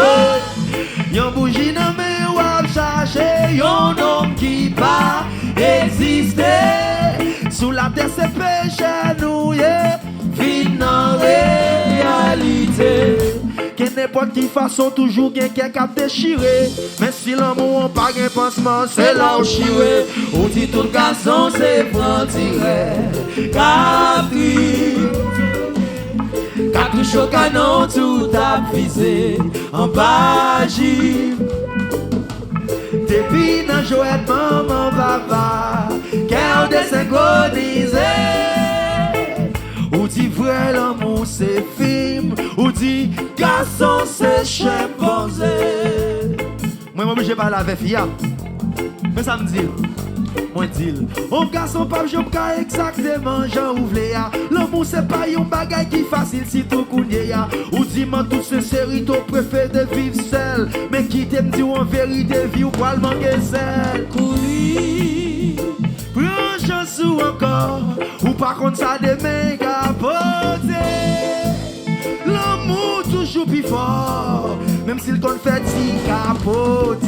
Yon bougie nan men wap chache. Yon homme qui pas exister. Sous la terre c'est péché nous vin en réalité. Que n'importe qui façon toujours quelqu'un qui a déchiré. Mais si l'amour n'a pas de pansement, c'est là où chiré. On dit tout garçon c'est franc-tiré. Capri. Cartouche au canon tout a visé. En bagie. Depuis dans jouet maman papa. Cœur désynchronisé. Ou dit vrai l'amour c'est film. Ou dit garçon c'est chimpanzé. Moi m'oblige pas la avec fille. Mais ça me dit. Moi dis. On garçon pas j'aime exactement Jean ouvlé. L'amour c'est pas un bagay qui facile si tout kounye ya. Ou dit man toute sincérité on préfère de vivre seul. Mais qui t'aime dit en vérité vie ou pas le manquer seul. Courir. Prends chance ou encore. Ou par contre ça demain capoter. L'amour toujours plus fort. Même s'il qu'on fait si capoter.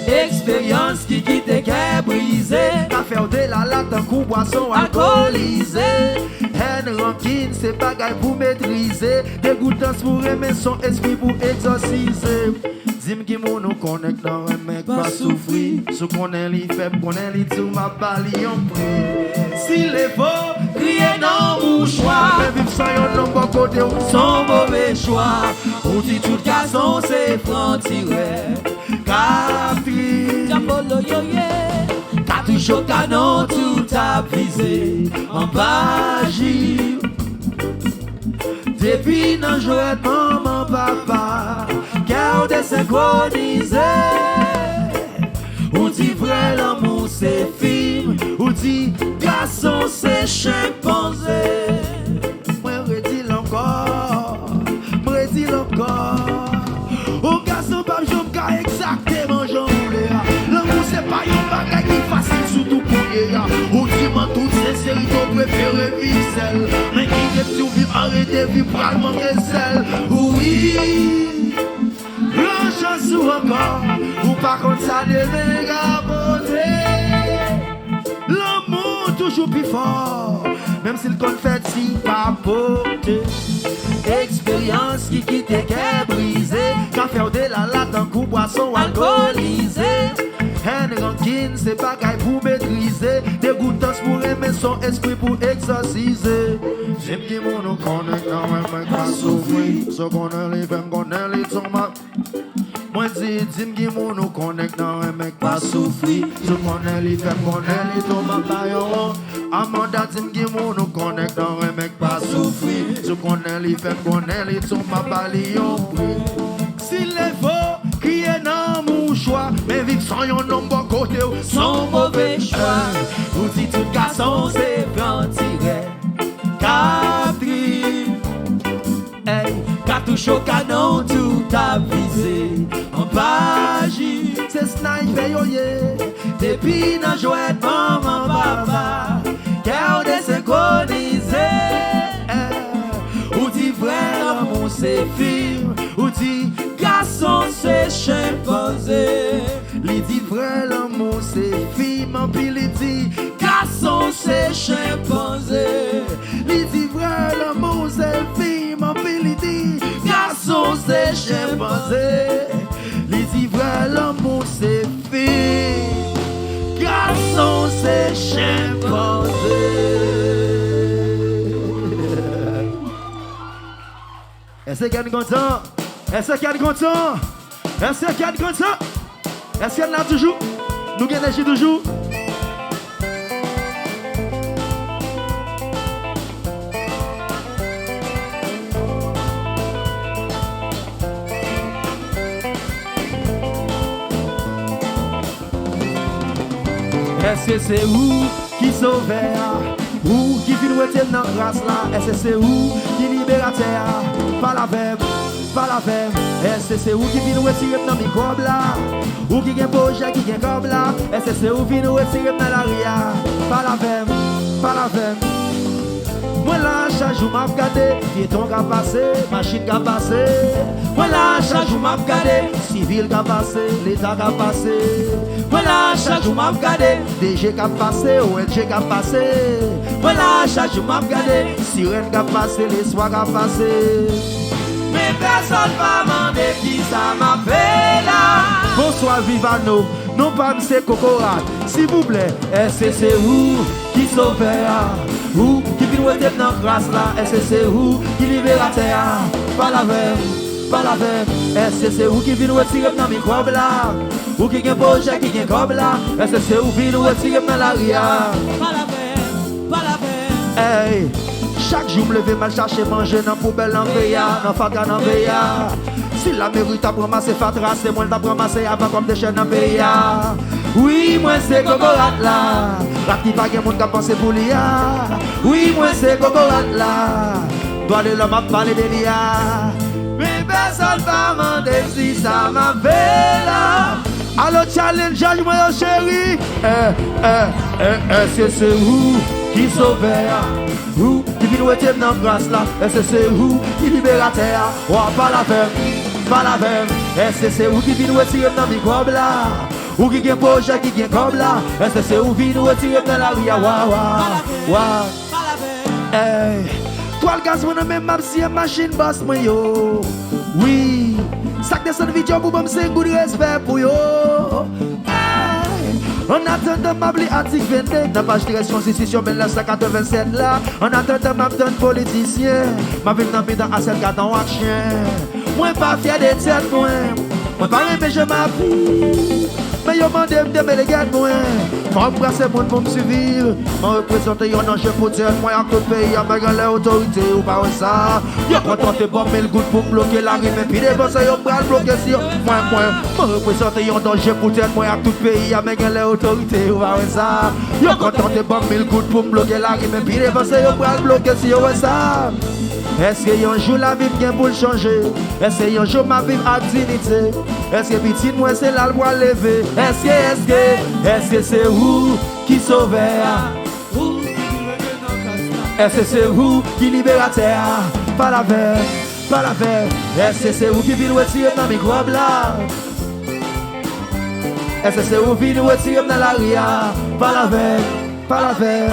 Expérience qui quitte et brisé. Café au de la latte, un coup boisson alcoolisé. Haine, rancune, c'est bagaille pour maîtriser. Dégoûtance pour aimer son esprit pour exorciser. Dis-moi qui nous connecte dans un mec pas souffrir. Ce qu'on est li faible, qu'on est li tout ma balie en prix. S'il est faux, criez non mouchoir. Mais vivre sans yon nom bon côté, son mauvais choix. On dit tout garçon c'est franc-tiré. Capri. Diabolo yo cartouche au canon tout a visé. En bagie. Depuis dans jouet maman papa. Cœur désynchronisé. Ou dit vrai l'amour c'est film. Ou dit garçon c'est chimpanzé. Moi redis encore. Moi redis encore. Au garçon pas j'aime qu'à exactement j'en voulais. L'amour c'est pas un bagage qui facile surtout pour y. Ou dit man toute depuis pral manquer sel. Oui, l'enchance ou encore, ou par contre ça devait gaboter. L'amour toujours plus fort, même s'il compte fait si papoter. Expérience qui quitte qu'est brisée, qu'à faire de la latte en coup boisson alcoolisée. Un rankin, c'est pas gaille pour maîtriser. Dégoûtance pour aimer son esprit pour exorciser. J'aime qui mon connect, non, mais pas souffrir. Ce qu'on a les femmes, qu'on a les tomates. Moi dis, dis-moi qui mon connect, non, mais pas souffrir. Ce qu'on a les femmes, qu'on a les tomates. Amanda, dis-moi qui mon connect, non, mais pas souffrir. Ce qu'on a les femmes, qu'on a les tomates. S'il est faux, crier non mon choix, mais vivre sans yon nom bon côté, sans mauvais choix. Vous dites tout garçon c'est ventiré. Catherine, hey, cartouche au canon tout avisé. En page, c'est sniper yo yeah. Depuis nan jouet maman papa, cœur désynchronisé. Ou dit vrai l'amour c'est film, ou dit garçon c'est chimpanzé. Li dit vrai l'amour c'est film, en pile li dit garçon c'est chimpanzé. Li dit vrai l'amour c'est film, en pile li dit garçon c'est chimpanzé. Li dit vrai l'amour c'est film, garçon c'est chimpanzé. Est-ce qu'il y a content? Est-ce qu'il y a content? Est-ce qu'il y a content? Est-ce qu'il y a toujours? Nous gagnons toujours? Est-ce que c'est où qui sauve? Ou qui vient nous dans la grâce là? Est-ce que c'est où qui libérateur? Pas la verbe, pas la verbe. Est-ce que c'est où qui vient nous retirer dans mes microbe là? Ou qui vient projet qui vient comme là? Est-ce que c'est où qui vient nous retirer dans la ria? Pas la verbe, pas la verbe. Moi là, chaque jour m'a regardé, piéton qui a passé, machine qui a passé. Moi là, chaque jour m'a regardé, civil qui a passé, l'état qui a passé. Moi là, chaque jour m'a regardé, DG qui a passé, ONG qui a passé. Moi là, chaque jour m'a regardé, sirène qui a passé, les soirs qui a passé. Mais personne va demander qui ça m'a fait là. Bonsoir Vivano, non pas M. Cocorat. S'il vous plaît, est-ce que c'est où qui sauve? Où qui vient nous aider dans la grâce là? Est-ce que c'est où qui libérateur? Pas la verbe, pas la verbe. Est-ce que c'est où qui vient nous retirer dans mes microbe là? Ou qui vient projet qui vient comme là? Est-ce que c'est où qui vient nous retirer dans la ria? Pas la verbe, pas la verbe. Hey, chaque jour me lever mal chercher manger dans poubelle en veilla, dans fatra dans veilla. Si la mairie t'a ramassé fatra, c'est moi t'a ramassé avant comme des chaînes en veilla. Oui, moi c'est Cocorat là. La qui pas monde qui pense pour l'IA. Oui, moi c'est Cocorat là. Doit de l'homme à parler de l'IA. Mais personne va demander si ça m'a fait là. Alors challenge moi chérie. Est-ce que c'est où qui sauve? Où qui vient nous aider dans la grâce là? Est-ce que c'est où qui libérateur? Oh, pas la verbe, pas la verbe. Est-ce que c'est où qui vient nous retirer dans mes microbe là? Ou qui vient projet qui vient comme là? Est-ce que c'est où qui vient nous retirer dans la ria? Waouh. Pas la verbe. Hey, toi le gaz mon même map si machine boss moi yo. Oui, ça que descend vidéo pour me c'est good respect pour yo. En attendant ma bli article 22 dans page direction constitution 1987 là. En attendant ma donne politicien, ma ville dans mi dans asset gardant ou chien. Moi pas fier de tête moi. Moi pas aimer je m'appuie. Mais yo mande me les gars moi. Moi embrasser monde pour me suivre. Moi représenter un enjeu pour dire moi à tout pays avec l'autorité ou pas ça. Yo contenté bon mais le goût pour bloquer la rime et puis des boss yo bral bloquer si moi représenter un danger pour dire moi à tout pays avec l'autorité ou pas ça. Yo contenté bon mais le goût pour bloquer la rime et puis des boss yo bral bloquer si ça. Est-ce que un jour la vie vient pour le changer? Est-ce que un jour ma vie a dignité? Est-ce que petit moi c'est là le bois levé? Est-ce que c'est où qui sauve? Est-ce que c'est où qui libérateur? pas la verre, pas la verre. Est-ce que c'est où qui vient retirer dans mes microbe là? Est-ce que c'est où qui vient retirer dans la ria? Pas la verre, pas la verre.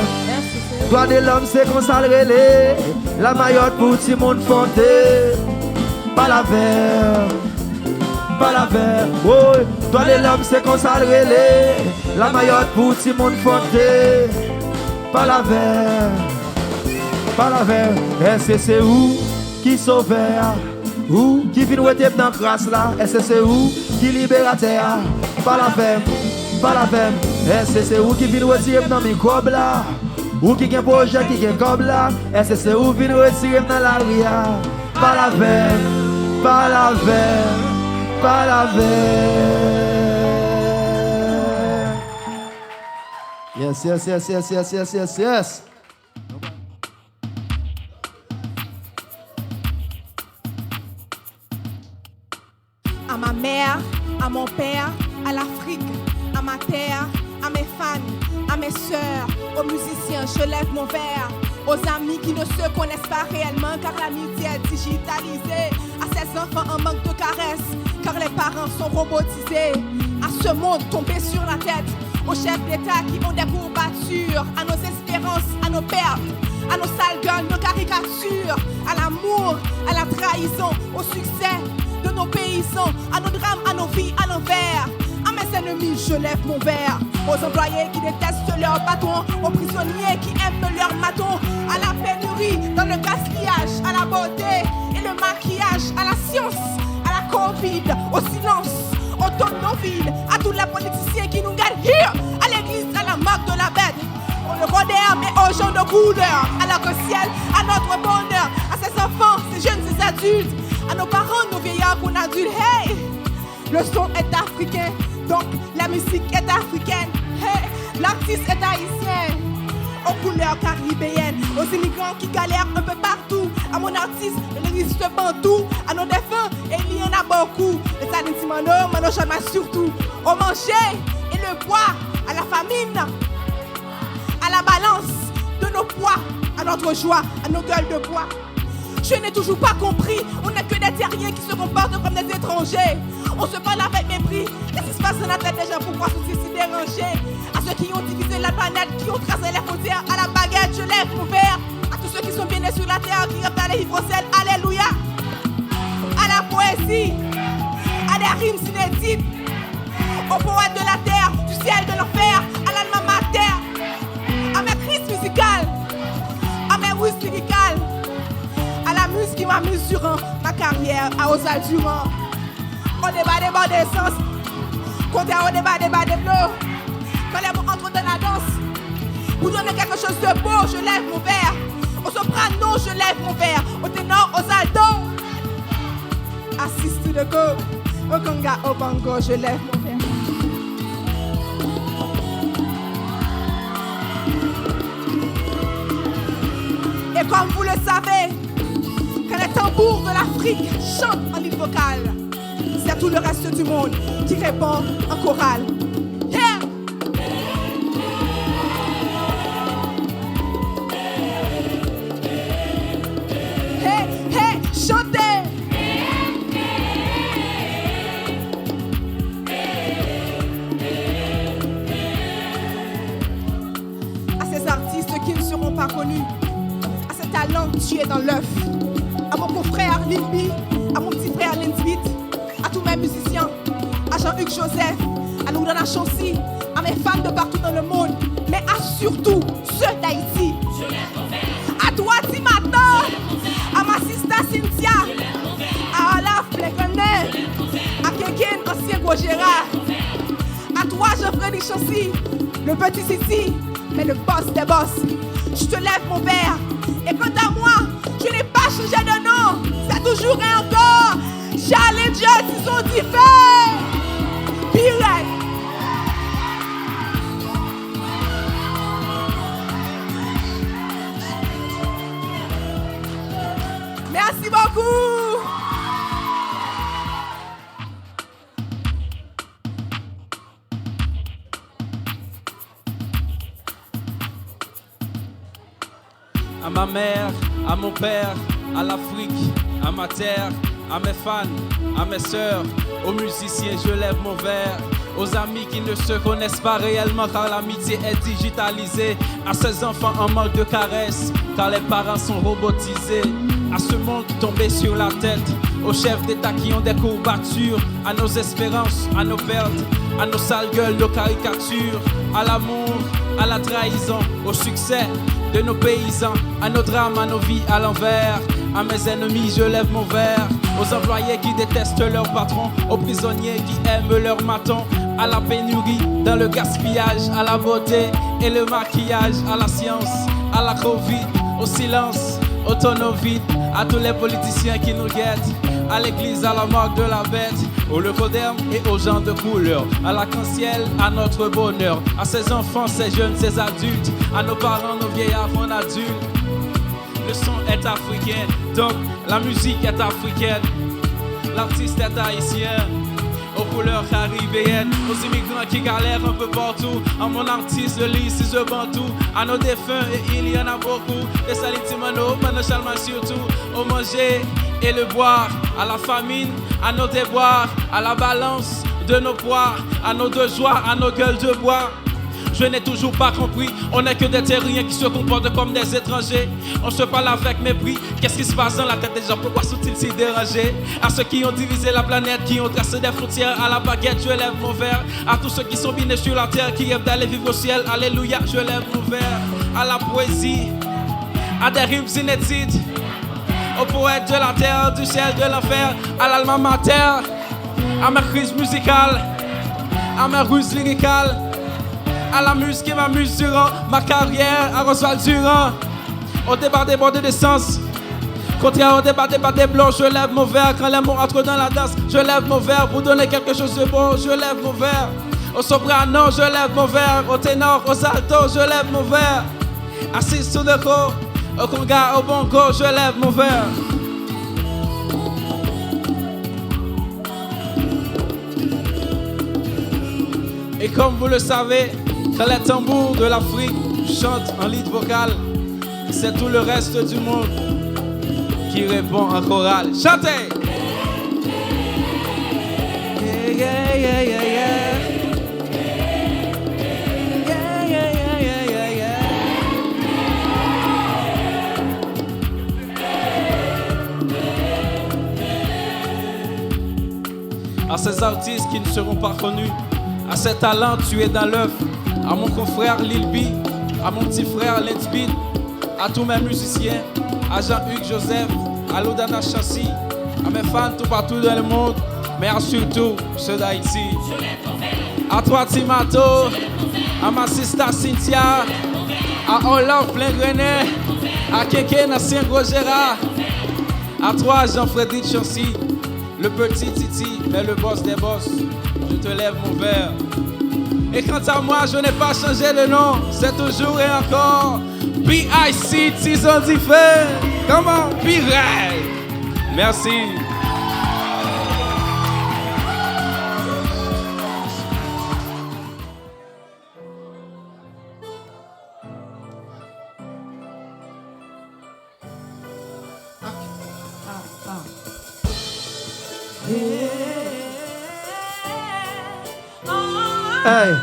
Toi de l'homme c'est qu'on s'en relève. La maillotte pour tout le monde fonté. Pas la verre, pas la verre. Oh, toi de l'homme c'est qu'on s'en relève. La maillotte pour tout le monde fonté. Pas la verre, pas la verre. Est-ce que c'est où qui sauveur? Où qui vient retirer dans la grâce là? Est-ce que c'est où qui libérateur? Pas la verre, pas la verre. Est-ce que c'est où qui vient retirer dans mes microbe là? Ou qui a projet qui a comme là? Est-ce que c'est où vient retirer dans la ria? Pas la verre, pas la verre, pas la verre. Yes, yes, yes, yes, yes, yes, yes, yes. À ma mère, à mon père, à l'Afrique, à ma terre, à mes fans, à mes sœurs, aux musiciens, je lève mon verre. Aux amis qui ne se connaissent pas réellement car l'amitié est digitalisée. À ces enfants en manque de caresses car les parents sont robotisés. À ce monde tombé sur la tête, aux chefs d'État qui ont des courbatures. À nos espérances, à nos pertes, à nos sales gueules, nos caricatures. À l'amour, à la trahison, au succès de nos paysans. À nos drames, à nos vies, à l'envers. À mes ennemis, je lève mon verre. Aux employés qui détestent leur bâton, aux prisonniers qui aiment leur maton, à la pénurie, dans le gaspillage, à la beauté et le maquillage, à la science, à la Covid, au silence, au ton non vide, à tous les politiciens qui nous gardent here, à l'église, à la marque de la bête, au le moderne mais aux gens de couleur, à l'arc-en-ciel, à notre bonheur, à ces enfants, ces jeunes, ces adultes, à nos parents, nos vieillards, qu'on adultes. Hey! Le son est africain, donc la musique est africaine. Hey, l'artiste est haïtien, aux couleurs caribéennes, aux immigrants qui galèrent un peu partout. À mon artiste, le lyriste bantou, à nos défunts, et il y en a beaucoup. Les talents mano, mano jamais surtout. Au manger et le bois, à la famine, à la balance de nos poids, à notre joie, à nos gueules de bois. Je n'ai toujours pas compris, on n'est que des terriens qui se comportent comme des étrangers. On se parle avec mépris, qu'est-ce qui se passe dans la tête des gens, pourquoi sont-ils si dérangés? À ceux qui ont divisé la planète, qui ont tracé les frontières, à la baguette, je lève mon verre. À tous ceux qui sont bien nés sur la terre, qui rêvent d'aller vivre au ciel, alléluia. À la poésie, à des rimes inédites, aux poètes de la terre, du ciel, de l'enfer, à l'alma mater, à mes crises musicales, à mes ruses lyricales, à la muse qui m'amuse durant ma carrière, à Osal Durand. Au débat d'essence, comptez au débat des flots. Quand les mots entrent dans la danse, pour donner quelque chose de beau, je lève mon verre. Au soprano, je lève mon verre. Au ténor, aux altos, assiste de go. Au conga, au bongo, je lève mon verre. Et comme vous le savez, quand les tambours de l'Afrique chantent en ligne vocale, c'est tout le reste du monde qui répond en chorale. Yeah! Hey, hey, chantez! À ces artistes qui ne seront pas connus, à ces talents tués dans l'œuf, à mon confrère Limbi, à mon petit frère Lindbit, à tous mes musiciens, à Jean-Hugues Joseph, à Loudana Chancy, à mes fans de partout dans le monde, mais à surtout ceux d'Haïti. À toi, Timata, à ma sister Cynthia, à Olaf Pleganet, à Keken, ancien Gros Gérard, à toi, Geoffrey Chancy, le petit Sissi, mais le boss des boss. Je te lève mon verre, et quant à moi, je n'ai pas changé de nom, c'est toujours et encore. Challenger, ils sont différents. Pirate. Merci beaucoup. À ma mère, à mon père, à l'Afrique, à ma terre, à mes fans, à mes sœurs, aux musiciens, je lève mon verre. Aux amis qui ne se connaissent pas réellement car l'amitié est digitalisée. À ces enfants en manque de caresses car les parents sont robotisés. À ce monde tombé sur la tête, aux chefs d'État qui ont des courbatures, à nos espérances, à nos pertes, à nos sales gueules, nos caricatures, à l'amour, à la trahison, au succès de nos paysans, à nos drames, à nos vies à l'envers. À mes ennemis, je lève mon verre. Aux employés qui détestent leur patron, aux prisonniers qui aiment leur maton, à la pénurie, dans le gaspillage, à la beauté et le maquillage, à la science, à la Covid, au silence, au tonneau vide, à tous les politiciens qui nous guettent, à l'église, à la marque de la bête, au leucoderme et aux gens de couleur, à l'arc-en-ciel, à notre bonheur, à ces enfants, ces jeunes, ces adultes, à nos parents, nos vieillards, mon adulte. Le son est africain, donc la musique est africaine, l'artiste est haïtien, aux couleurs caribéennes, aux immigrants qui galèrent un peu partout, à mon artiste, le lit, si je bantou, à nos défunts, et il y en a beaucoup, des salitimano, Mano Chalman surtout, au manger et le boire, à la famine, à nos déboires, à la balance de nos poids, à nos deux joies, à nos gueules de bois. Je n'ai toujours pas compris, on n'est que des terriens qui se comportent comme des étrangers. On se parle avec mépris, qu'est-ce qui se passe dans la tête des gens, pourquoi sont-ils si dérangés? À ceux qui ont divisé la planète, qui ont tracé des frontières, à la baguette, je lève mon verre. À tous ceux qui sont binés sur la terre, qui rêvent d'aller vivre au ciel, alléluia, je lève mon verre. À la poésie, à des rimes inédites, aux poètes de la terre, du ciel, de l'enfer, à l'alma mater, à ma crise musicale, à ma ruse lyricale, à la muse qui m'amuse durant ma carrière, à Oswald Durand, au débat débordé d'essence, contraire au débat des blancs, je lève mon verre. Quand les mots entrent dans la danse, je lève mon verre pour donner quelque chose de bon, je lève mon verre. Au soprano, je lève mon verre. Au ténor, aux altos, je lève mon verre. Assis sur le co, au conga, au bongo, je lève mon verre. Et comme vous le savez, quand les tambours de l'Afrique chantent en lead vocal, c'est tout le reste du monde qui répond en chorale. Chantez! Yeah, yeah, yeah, yeah, yeah. Yeah, yeah, yeah, yeah, yeah. À ces artistes qui ne seront pas connus, à ces talents tués dans l'œuf, à mon confrère Lil B, à mon petit frère Let's Beat, à tous mes musiciens, à Jean-Hugues Joseph, à Lodana Chassis, à mes fans tout partout dans le monde, mais surtout ceux d'Haïti. À toi Timato, à ma sister Cynthia, à Olaf Plein Grenet, à Kéké Nassien Gros-Gérard, à toi Jean-Frédéric Chancy, le petit Titi, mais le boss des boss, je te lève mon verre. Et quant à moi, je n'ai pas changé de nom, c'est toujours et encore B.I.C. Tizon Diffé. Comment? Pirate. Merci. Hey,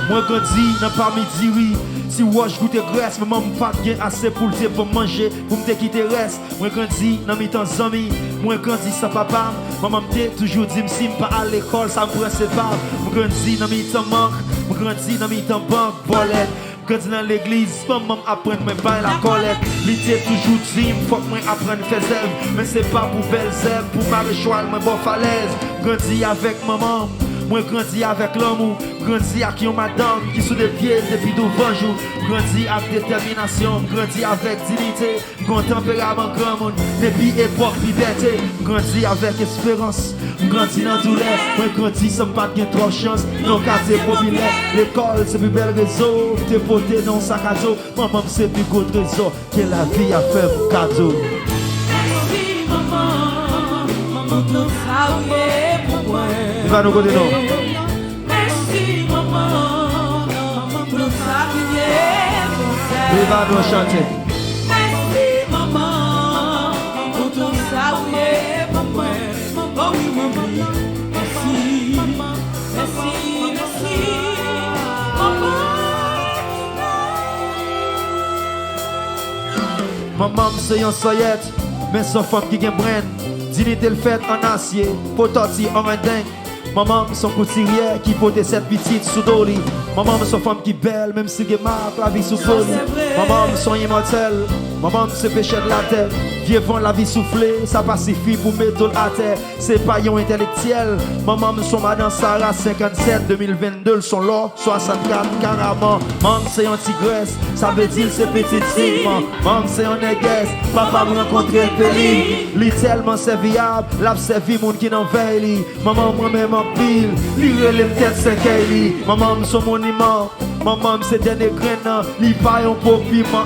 moi grandi dans parmi diri. Si wash goûte graisse, maman pas bien assez pour le pour manger, pour me quitter reste. Moi grandi dans mes temps amis, moi grandi sans papa. Maman me toujours dit si me pas à l'école, ça me prend c'est pas. Moi grandi dans mes temps manque, moi grandi dans mes temps banque, bolette. Grandi dans l'église, maman apprend me pas la collecte. L'idée toujours dit, faut que moi apprenne faire zèbre. Mais c'est pas pour belle zèbre, pour maréchal, moi bon falaise. Grandi avec maman. Moi grandi avec l'amour, grandi avec une madame qui sous des pieds depuis 12 jours. Grandi avec détermination, grandi avec dignité, grand tempérament grand monde, depuis époque liberté. Grandi avec espérance, grandi dans douleur. Moi grandi sans pas de trop chance, non quartier populaire. L'école c'est plus bel réseau, t'es poté dans sac à dos. Maman c'est plus gros trésor que la vie a fait pour cadeau. Merci maman, maman tout ça pour moi. Il va nous côté non. Merci maman, maman pour ça qui est. Il va nous chanter. Merci maman, pour merci, merci, merci, maman. Maman, c'est une soyette, mais son femme qui gagne brain. Dignité le fait en acier, pototi en un dingue. Maman, son couturière qui porte cette petite sous doli. Maman, son femme qui belle, même si elle marque la vie sous folie. Maman, son immortel. Maman, c'est péché de la terre. Vivant la vie soufflée, ça pacifie pour mettre à terre. C'est pas un intellectuel. Maman, son madame Sarah 57 2022, son lot 64 carrément. Maman, c'est un tigresse, ça veut dire c'est petit sigma. Maman, c'est un négresse, papa me rencontrer le pays. Li tellement c'est viable, l'a servi moun qui n'en veille. Maman, moi-même en pile, li relève tête c'est qu'elle. Maman, son monument. Maman, c'est dernier grain, li pas un beau piment,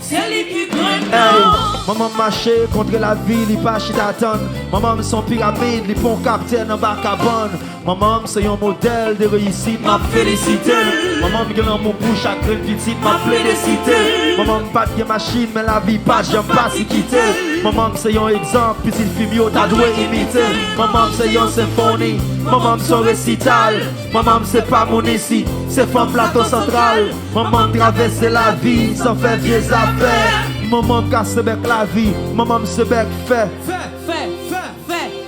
C'est lui qui graine. Hey, maman marché contre la vie, li pas chita attendre. Maman son pyramide, li pon capitaine en bas cabane. Maman c'est un modèle de réussite, m'a félicité. Maman gueule mon bouche à graine petite, m'a félicité. Maman pas de machine, mais la vie pas, j'aime pas si quitter. Maman c'est un exemple, petite fille t'as doué imiter. Maman c'est une symphonie, maman son récital. Maman c'est pas mon ici, c'est femme plateau central. Maman traverse la vie sans faire vieux affaires. Maman casse avec la vie, maman se bec fait. Fait.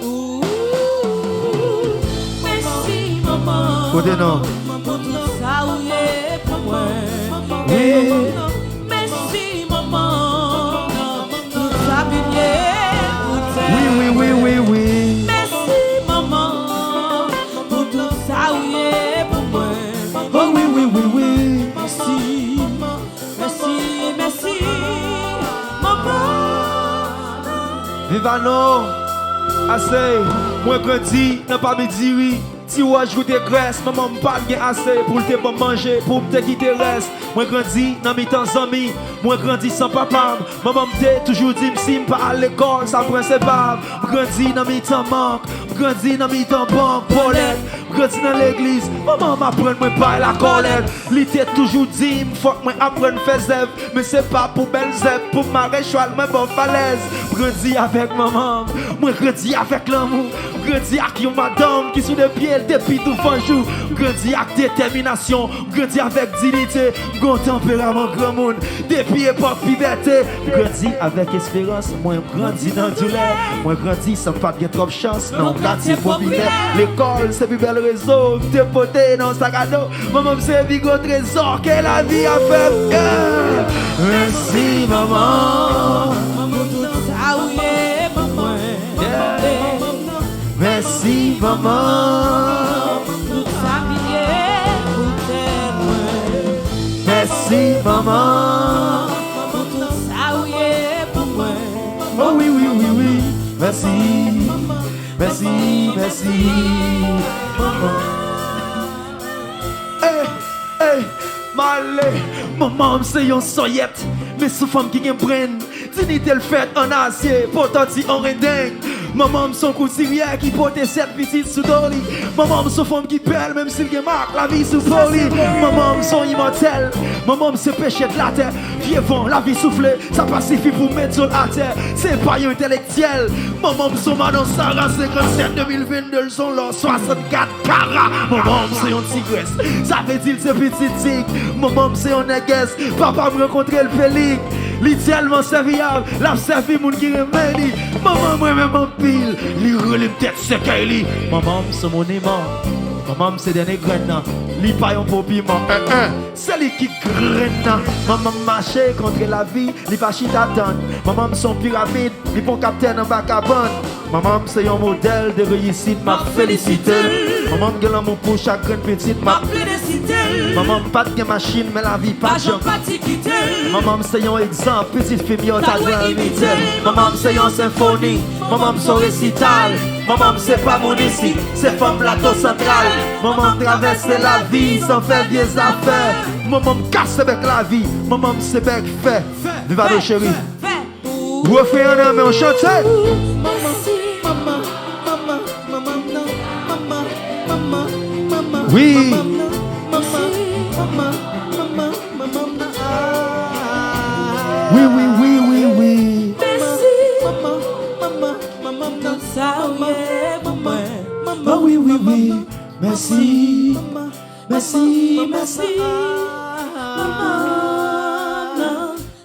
Ouh, merci, maman. Côté non. Pour tout ça, oui, pour moi. Oui. Merci, maman. Tout ça, bien, Oui. merci, maman. Pour tout ça, oui, pour moi. Oh oui. Merci, maman. Vivano, assez, moi grandi, n'a pas me dire oui. Si ouais, je goûte graisse, maman me parle bien assez pour te bon manger, pour te quitter reste. Moi grandi dans mes temps amis, moi grandi sans papa. Maman me toujours dit si me pas à l'école, ça prend ses babes. Grandi dans mes temps manque, grandi dans mes temps banque, Paulette. Grandi dans l'église, maman m'apprend moi pas la colette. L'été toujours dit, faut que moi apprenne faire zèbre, mais c'est pas pour belle zèbre, pour maréchal, mais bon falaise. Grandi avec maman, moi grandi avec l'amour, grandi avec une madame qui sous des pieds depuis tout fin jour, grandi avec détermination, grandi avec dignité, grand tempérament grand monde, depuis époque puberté, grandi avec espérance, moi grandi dans douleur, moi grandi sans pas de trop chance, non quartier populaire, l'école c'est plus bel réseau, t'es poté dans sac à dos, maman me servi gros trésor que la vie a fait. Merci maman. Ah oui, maman. Merci maman. Tout ça, bien, Merci maman. pour tout ça, oui, pour moi. Oh oui. Merci. Hey, malé, maman c'est une soyette, mais sous femme qui gagne brain, dignité le fait en acier, potenti en redingue. Maman son couturière qui porte cette petite sous doli. Maman son femme qui pèle même s'il gagne marque la vie sous folie. Maman son immortel, maman c'est péché de la terre. Vivant la vie soufflée, ça pacifie pour mettre sur la terre. C'est pas un intellectuel. Maman son madame Sarah 57 2022, son lot 64 carats. Maman c'est un tigresse, ça veut dire c'est petit tigre. Maman c'est un négresse, papa me rencontrer le pélic. Littéralement serviable, la servi moun qui remède. Maman moi-même en pile, li relève tête c'est qu'elle. Maman c'est mon aimant, maman c'est dernier grain. Li pas un beau piment, c'est lui qui graine. Maman marché contre la vie, li pas chita attendre. Maman son pyramide, li bon capitaine en bas cabane. Maman c'est un modèle de réussite, m'a félicité. Maman gueule mon pour chaque petite, m'a félicité. Maman pas de machine, mais la vie pas de pas quitter. Maman c'est un exemple, petite fille t'as dû imiter. Maman c'est une symphonie, maman c'est un récital. Maman c'est pas mon ici, c'est femme plateau central. Maman traverse la vie sans faire vieux affaires. Maman casse avec la vie, maman c'est bec fait. Viva le chéri. Refais un homme et on chante. Oui. Oui. Merci. Tout ça, oui, pour moi. oui, oui, oui. Merci. Merci, merci.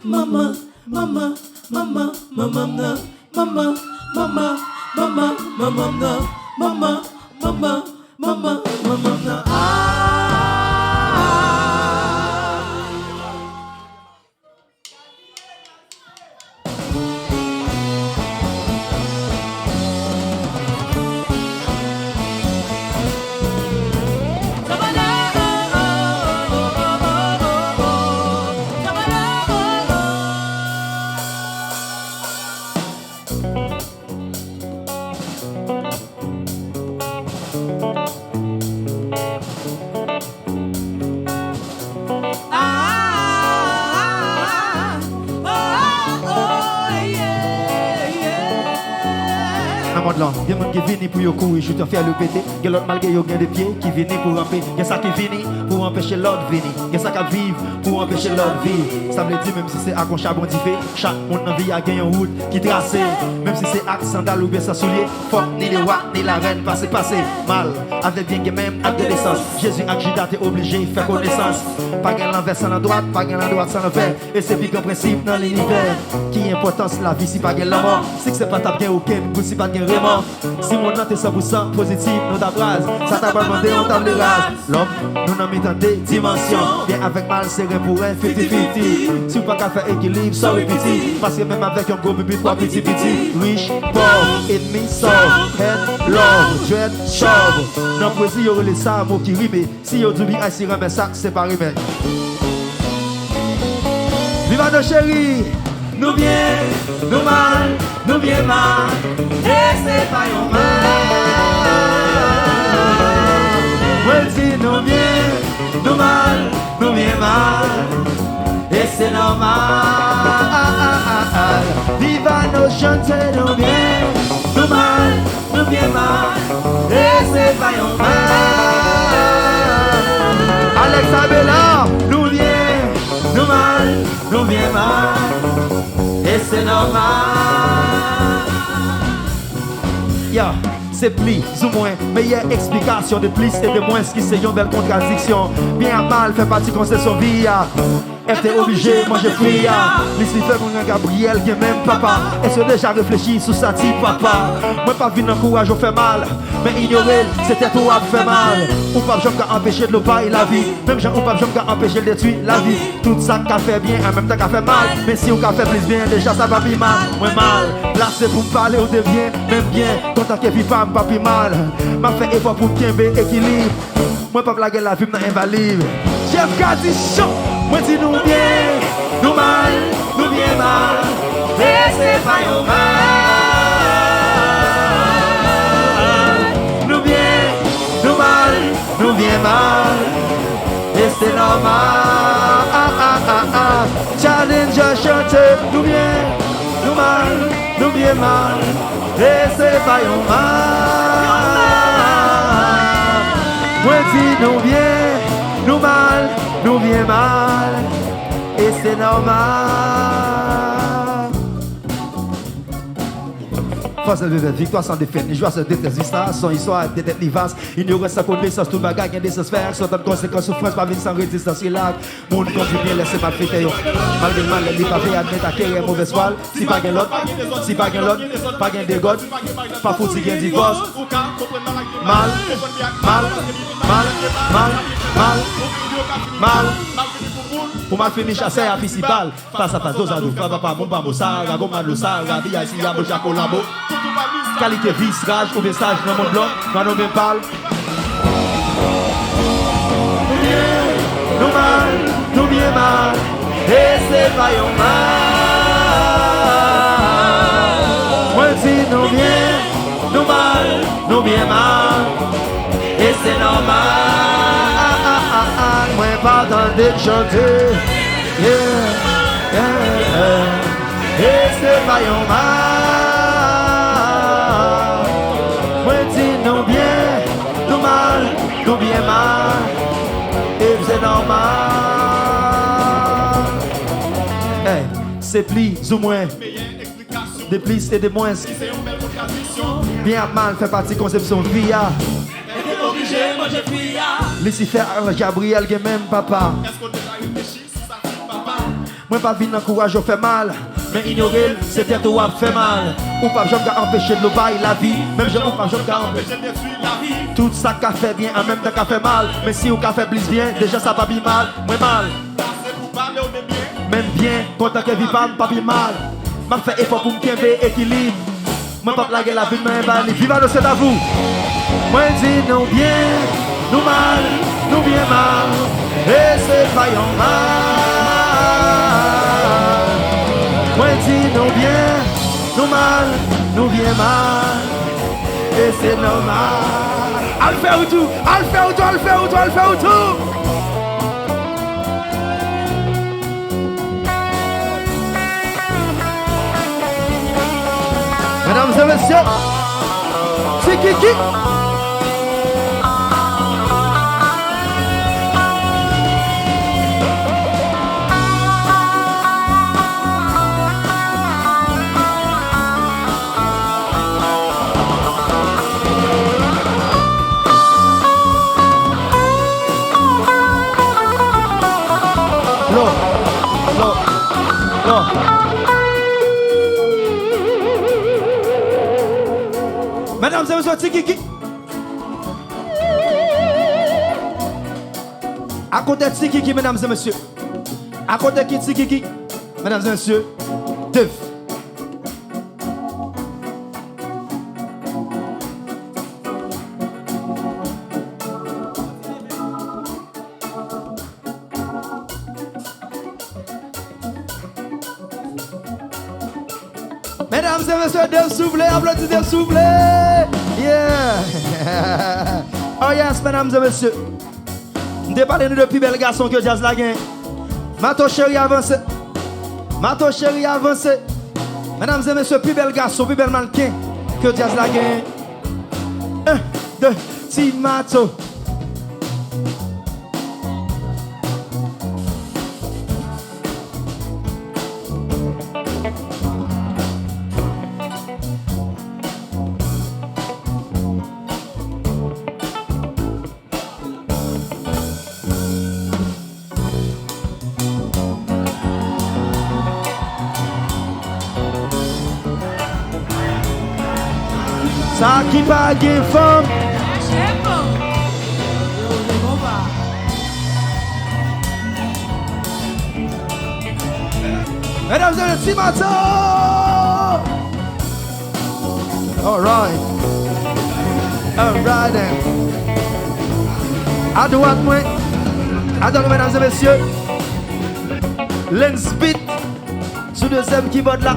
Maman, maman, maman, maman, maman, maman, maman, maman, maman, maman, maman, maman, maman. Il y a des gens qui viennent pour courir, je te fais le péter. Il y a l'autre malgré qui ont des pieds qui viennent pour ramper. Il y a ça qui viennent pour empêcher l'autre venir. Il y a ça qui vivent pour empêcher l'autre vivre. Ça veut dire même si c'est à un charbon fait, chaque monde dans la vie a gagné une route qui trace. Même si c'est à sandal ou bien sans soulier, faut ni les rois ni la reine passer mal. Avec bien que même acte de naissance. Jésus a Judas t'es obligé de faire connaissance. Pas gain l'envers sans la droite, pas gain la droite sans l'envers. Et c'est puis qu'un principe dans l'univers. Qui est importance la vie si pas gain la mort. Si c'est pas ta bien aucun, si pas gain vraiment. Si mon nom est 100% positif, nous t'abrase. Ça t'a pas demandé, on table rase. L'homme, nous n'avons mis dans des dimensions. Bien avec mal, c'est rien pour un 50-50. Si vous pas qu'à faire équilibre, sans petit. Parce que même avec un gros bébé, trois petits. Riche, pauvre, ennemi, sauve. Head, love, dread, chauve. Dans la poésie, il y aurait les sables qui riment. Si vous oubliez, si remet ça, c'est pas rimé. Viva nos chéris! Nous bien, nous mal, nous bien mal, et c'est pas un mal. Ouais, si nous bien, nous mal, nous bien mal, et c'est normal. Viva nos chanter, nous bien, nous mal, nous bien mal, et c'est pas un mal. Alex Abela, nous bien, nous mal, nous bien mal. Et c'est normal. Yeah, c'est plus ou moins meilleure explication de plus et de moins ce qui c'est une belle contradiction. Bien mal fait partie de concession vie. Était obligé, moi j'ai pris. L'issue fait mon Gabriel qui est même papa. Est-ce que déjà réfléchi sous sa type papa? Moi pas venu en courage, on fait mal. Mais ignorer, c'était tout à fait mal. Ou pas j'aime qu'à empêcher de l'eau la vie. Même gens ou pas j'aime qu'à empêcher de détruire la vie. Tout ça qu'a fait bien, en même temps qu'a fait mal. Mais si on qu'a fait plus bien, déjà ça va plus mal. Moi mal, là c'est pour me parler ou de bien. Même bien, quand t'as qu'à vivre pas plus mal. M'a fait effort pour qu'il y ait équilibre. Moi pas blaguer la vie, m'a invalide. Chef Gazi chaud. Moi dis nous bien, nous mal, nous bien mal, et c'est pas un mal. Nous bien, nous mal, nous bien mal, et c'est normal. Challenge chanter, nous bien, nous mal, nous bien mal, et c'est pas un mal. Moi dis nous bien, nous mal, nous bien mal, et c'est normal. Face à la victoire sans défaite, les joies se détestent, son histoire de tête vaste. Ignorance sans connaissance, tout bagage, il y a des sphères, sont en conséquence, souffrance, pas vite sans résistance, il a. Mon compte bien laissé mal fait, malgré le mal, il pas fait admettre à quelle mauvaise poil. Si pas gain l'autre, si pas gain l'autre, pas gain des godes, pas foutu gain divorce. Mal, mal, mal, mal, mal, mal. Pour mal finir chasser à principal, face à face dos à dos, papa, mon bambou, ça, rago, malo, ça, rabi, ici, y'a mon jaco, labo. Qualité, vice, rage, ou message, dans mon blanc, dans nos mêmes parles. Nous mal, nous bien mal, et c'est pas un mal. Moi si nous bien, nous mal, nous bien mal, et c'est normal. Moi pas dans des chanter, et c'est pas un mal. Moi dis nous bien, nous mal, nous bien mal, et c'est normal. Hey, c'est plus ou moins, des plus et des moins. Bien mal fait partie conception via. manger fia. Lucifer, Gabriel, qui même papa. Est-ce qu'on déjà réfléchi si ça fait papa? Moi pas vine encourage, fait mal. Mais ignorer, c'est tête ou fait mal. Ou pas, j'aime qu'à empêcher de nous bailler la vie. Même je ou pas, j'aime qu'à empêcher. Je détruis la vie. Tout ça qu'a fait bien, en même temps qu'a fait mal. Mais si ou qu'a fait plus bien, déjà ça pas bien mal. Moi mal. C'est pour parler, on est bien. Même bien, content que vivre pas bien mal. M'a fait effort pour me kéber équilibre. Moi pas plaguer la vie de ma bali. Viva nous c'est à vous. Moi dis nous bien, nous mal, nous bien mal. Et c'est faillant mal. Moi dis nous bien, nous mal, nous bien mal. Et c'est normal. À le faire ou tout, à le faire ou tout, à le faire ou tout, à le faire ou tout. Mesdames et messieurs, c'est Kiki. Non. Mesdames et messieurs, Kiki. À côté de Kiki, mesdames et messieurs. À côté de Kiki, mesdames et messieurs. Dev. Mesdames et messieurs, Dev soufflé, applaudissez Dev soufflé. Yeah. Oh yes, mesdames et messieurs. Nous parlons de plus bel garçon que Jazz la gagne. Mato chéri avancé. Mato chéri avancé. Mesdames et messieurs, plus bel garçon, plus bel mannequin que Jazz la gagne. 1, 2, si Mato. Ça qui va gagner femme. Mesdames et messieurs, Mato. All right then. À droite, moi. À droite, mesdames et messieurs. Lens beat. Sous deuxième keyboard là.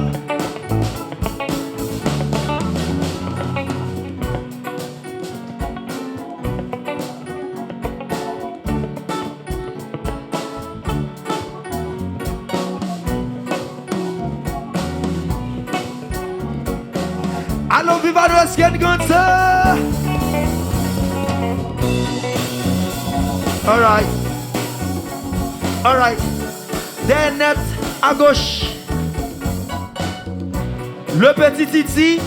Allons, viva nos skate gunsa. All right. Des net à gauche. Le petit Titi.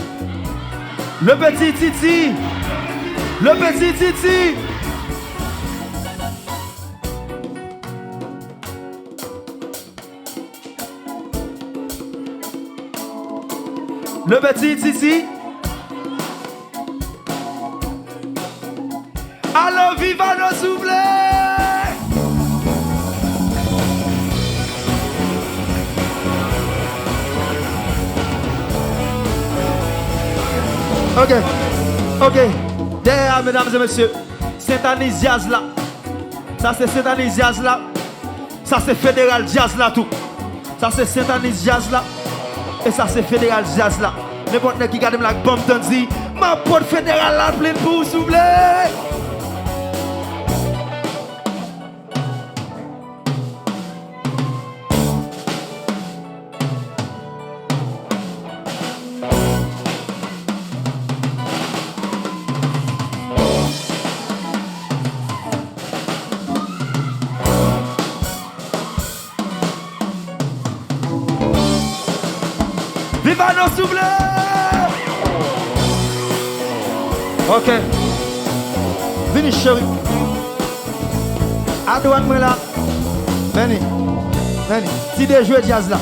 Le petit Titi. Le petit Titi. Le petit Titi. Allons, viva nos soufflés. Ok. Derrière, mesdames et messieurs, Saint-Anis Jazz là. Ça c'est Saint-Anis Jazz là. Ça c'est Fédéral Jazz là tout. Ça c'est Saint-Anis Jazz là. Et ça c'est Fédéral Jazz là. N'importe qui garde la bombe dit, ma pote Fédéral là pleine pour vous souffler. Viva nos soufflés! Ok. Venez chérie. À droite moi là. Venez. Venez. Si des jeux jazz là.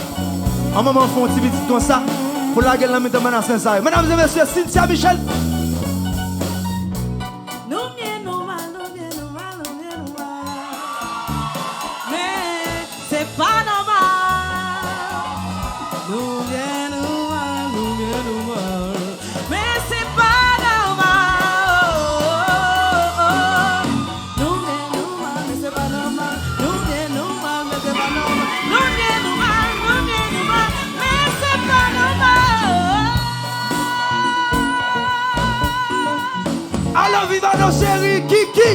En moment font un petit petit comme ça. Pour la gueule là maintenant dans Saint-Saëns. Mesdames et messieurs, Cynthia Michel. Mais c'est pas normal. Nous bien nous mal. Mais c'est pas normal. Nous bien nous mal, mais c'est pas normal. Nous bien nous mal, mais c'est pas normal. Nous bien nous mal, mais c'est pas normal. Alors viva nos chéris, Kiki.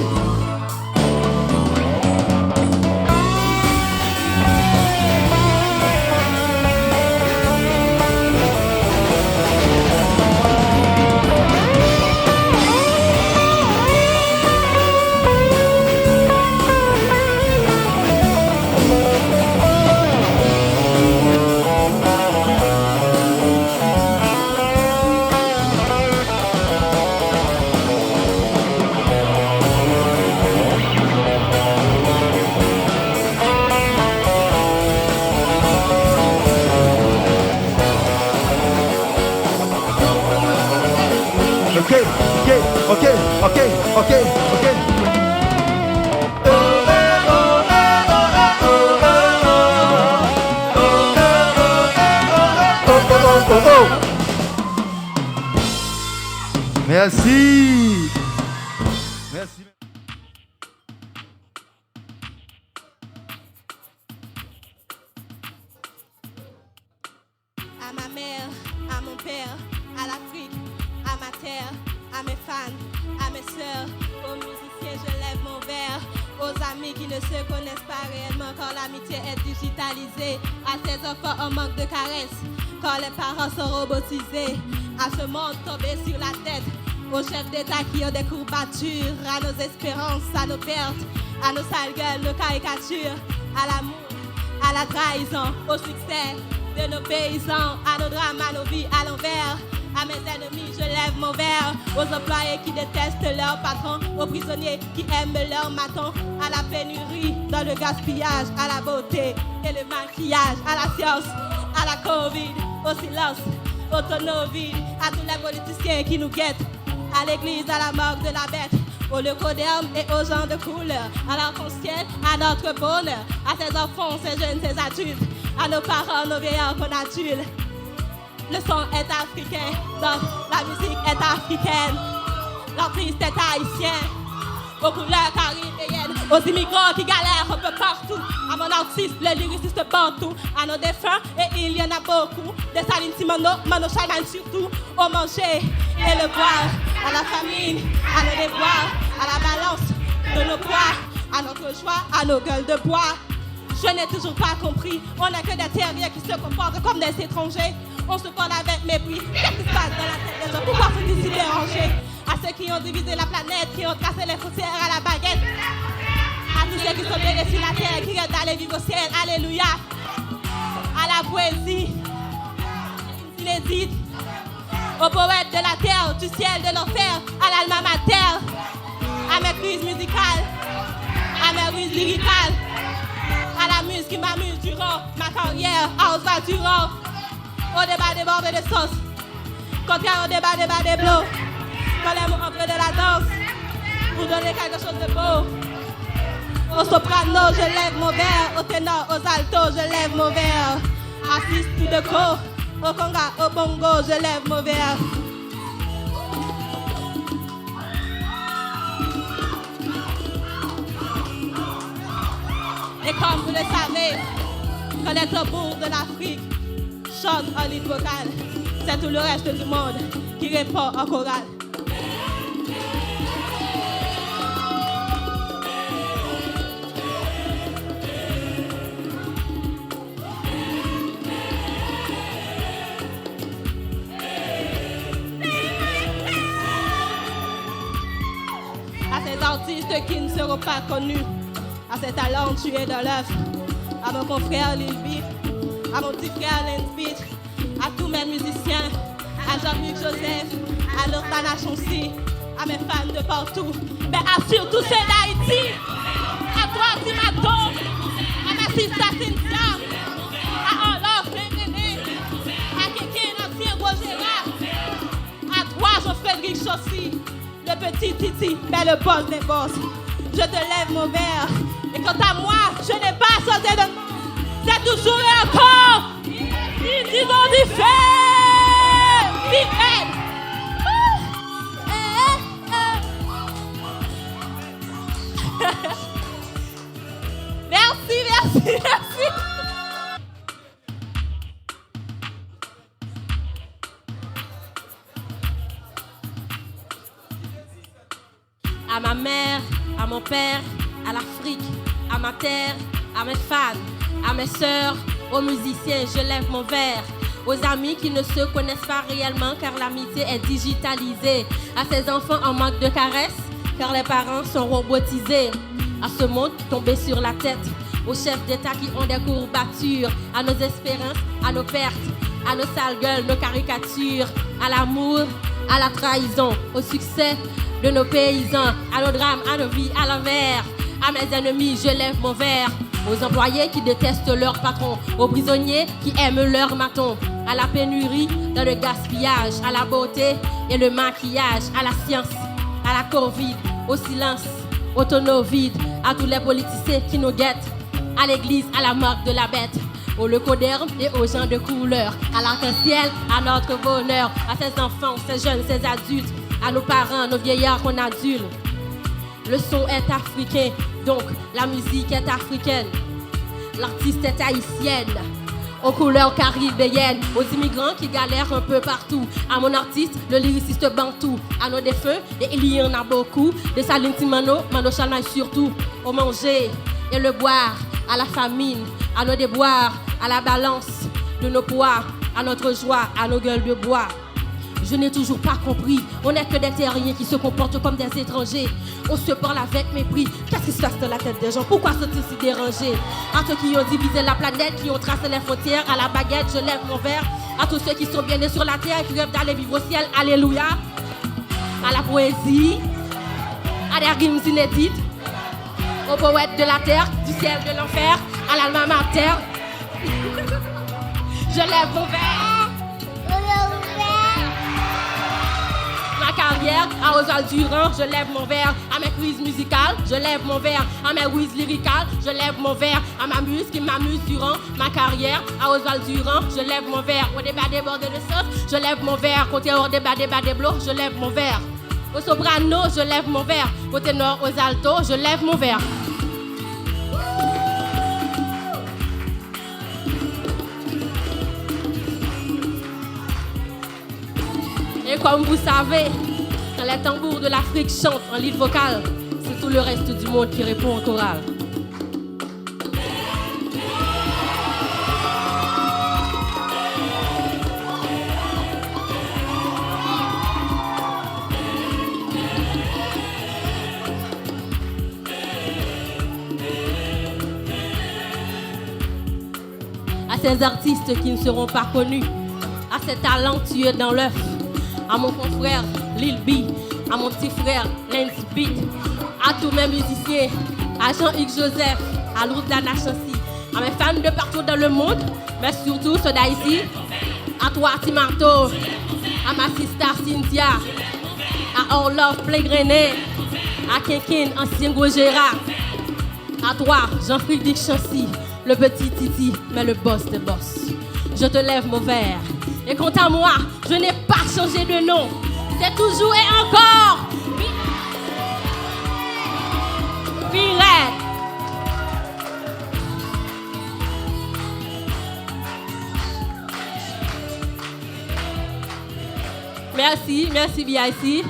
Ok. Merci. Merci. À ma mère, à mon père, à l'Afrique, à ma terre, à mes fans, à mes sœurs, aux musiciens, je lève mon verre. Aux amis qui ne se connaissent pas réellement, quand l'amitié est digitalisée. À ces enfants en manque de caresses, quand les parents sont robotisés. À ce monde tombé sur la tête, aux chefs d'État qui ont des courbatures. À nos espérances, à nos pertes, à nos sales gueules, nos caricatures. À l'amour, à la trahison, au succès de nos paysans, à nos drames, à nos vies à l'envers. À mes ennemis, je lève mon verre. Aux employés qui détestent leur patron, aux prisonniers qui aiment leur maton. À la pénurie, dans le gaspillage, à la beauté et le maquillage. À la science, à la Covid, au silence, au tonneau vide. À tous les politiciens qui nous guettent. À l'église, à la morgue de la bête. Au leucodème et aux gens de couleur. À l'arc-en-ciel, à notre bonheur. À ces enfants, ces jeunes, ces adultes. À nos parents, nos vieillards qu'on adule. Le son est africain, donc la musique est africaine. L'artiste est haïtien, aux couleurs caribéennes. Aux immigrants qui galèrent un peu partout. À mon artiste, le lyriciste bantou. À nos défunts, et il y en a beaucoup. Des Saline Simono, Mano Chagall surtout. Au manger et le boire. À la famine, à nos déboires. À la balance de nos poids. À notre joie, à nos gueules de bois. Je n'ai toujours pas compris. On n'a que des terriens qui se comportent comme des étrangers. On se parle avec mépris. Qu'est-ce qui se passe dans la tête des gens? Pourquoi faut-ils s'y déranger? À ceux qui ont divisé la planète, qui ont tracé les frontières à la baguette. À tous ceux qui sont bêtés sur la terre, qui rêvent d'aller vivre au ciel. Alléluia. À la poésie inédite. Aux poètes de la terre, du ciel, de l'enfer. À l'alma mater. À mes crises musicales. À mes ruses lyricales. À la muse qui m'amuse durant ma carrière. À Oswald Durand. Au débat débordé de sauce, contraire au débat des blocs. Quand les mots entrent de la danse, pour donner quelque chose de beau. Au soprano, je lève mon verre. Au ténor, aux altos, je lève mon verre. À fils tout de co, au conga, au bongo, je lève mon verre. Et comme vous le savez, quand les tambours de l'Afrique chante en ligne vocale, c'est tout le reste du monde qui répond en chorale. À ces artistes qui ne seront pas connus, à ces talents tués dans l'œuf, à mon confrère Lil Beat, à mon petit frère Lance Beat, à tous mes musiciens, à Jean-Luc Joseph, à Lortana Chonsi, à à mes fans de partout, mais à surtout ceux d'Haïti. À toi, Timato, à ma sister Cynthia, à Olof, René, à Kéké, ancien Gojera, à toi, Jean-Frédéric Chaussy, le petit Titi, mais le boss des boss. Je te lève mon verre, et quant à moi, je n'ai pas sauté de mort. C'est toujours et encore, ils ont du fait. Vivez. Merci. À ma mère, à mon père, à l'Afrique, à ma terre, à mes fans, à mes sœurs, aux musiciens, je lève mon verre. Aux amis qui ne se connaissent pas réellement car l'amitié est digitalisée. À ces enfants en manque de caresses car les parents sont robotisés. À ce monde tombé sur la tête. Aux chefs d'État qui ont des courbatures. À nos espérances, à nos pertes, à nos sales gueules, nos caricatures. À l'amour, à la trahison, au succès de nos paysans. À nos drames, à nos vies à l'envers. À mes ennemis, je lève mon verre. Aux employés qui détestent leur patron. Aux prisonniers qui aiment leur maton. À la pénurie, dans le gaspillage. À la beauté et le maquillage. À la science, à la Covid, au silence, au tonneau vide. À tous les politiciens qui nous guettent. À l'église, à la marque de la bête. Aux leucodermes et aux gens de couleur. À l'arc-en-ciel, à notre bonheur. À ces enfants, ces jeunes, ces adultes. À nos parents, nos vieillards qu'on adule. Le son est africain, donc la musique est africaine. L'artiste est haïtienne, aux couleurs caribéennes. Aux immigrants qui galèrent un peu partout. À mon artiste, le lyriciste bantou. À nos défunts, et il y en a beaucoup. De Saline Timano, Mano Chanaï surtout. Au manger et le boire, à la famine, à nos déboires, à la balance de nos poids, à notre joie, à nos gueules de bois. Je n'ai toujours pas compris. On n'est que des terriens qui se comportent comme des étrangers. On se parle avec mépris. Qu'est-ce qui se passe dans la tête des gens? Pourquoi sont-ils si dérangés? À ceux qui ont divisé la planète, qui ont tracé les frontières, à la baguette, je lève mon verre. À tous ceux qui sont bien nés sur la terre, qui rêvent d'aller vivre au ciel, alléluia. À la poésie, à des rimes inédites, aux poètes de la terre, du ciel, de l'enfer, à l'alma mater. Je lève mon verre. Ma carrière, à Oswald Durand, je lève mon verre. À mes quiz musicales, je lève mon verre. À mes whiz lyricales, je lève mon verre. À ma muse qui m'amuse durant ma carrière, à Oswald Durand, je lève mon verre. Au débat débordé de sauce, je lève mon verre. Côté hors débat des blocs, je lève mon verre. Au soprano, je lève mon verre. Au ténor, aux altos, je lève mon verre. Et comme vous savez, quand les tambours de l'Afrique chantent en lead vocal, c'est tout le reste du monde qui répond en chorale. À ces artistes qui ne seront pas connus, à ces talentueux dans l'œuf, à mon confrère Lil B, à mon petit frère Lance Beat, à tous mes musiciens, à Jean-Hugues Joseph, à Lourdes Lana Chancy, à mes fans de partout dans le monde, mais surtout ceux d'Haïti, à toi Timato, à ma sister Cynthia, à Orlov Plégrené, à Kékin, ancien Gojera, à toi Jean-Frédéric Chancy, le petit Titi, mais le boss des boss. Je te lève mon verre. Et quant à moi, je n'ai pas changé de nom. C'est toujours et encore. Viret. Merci BIC.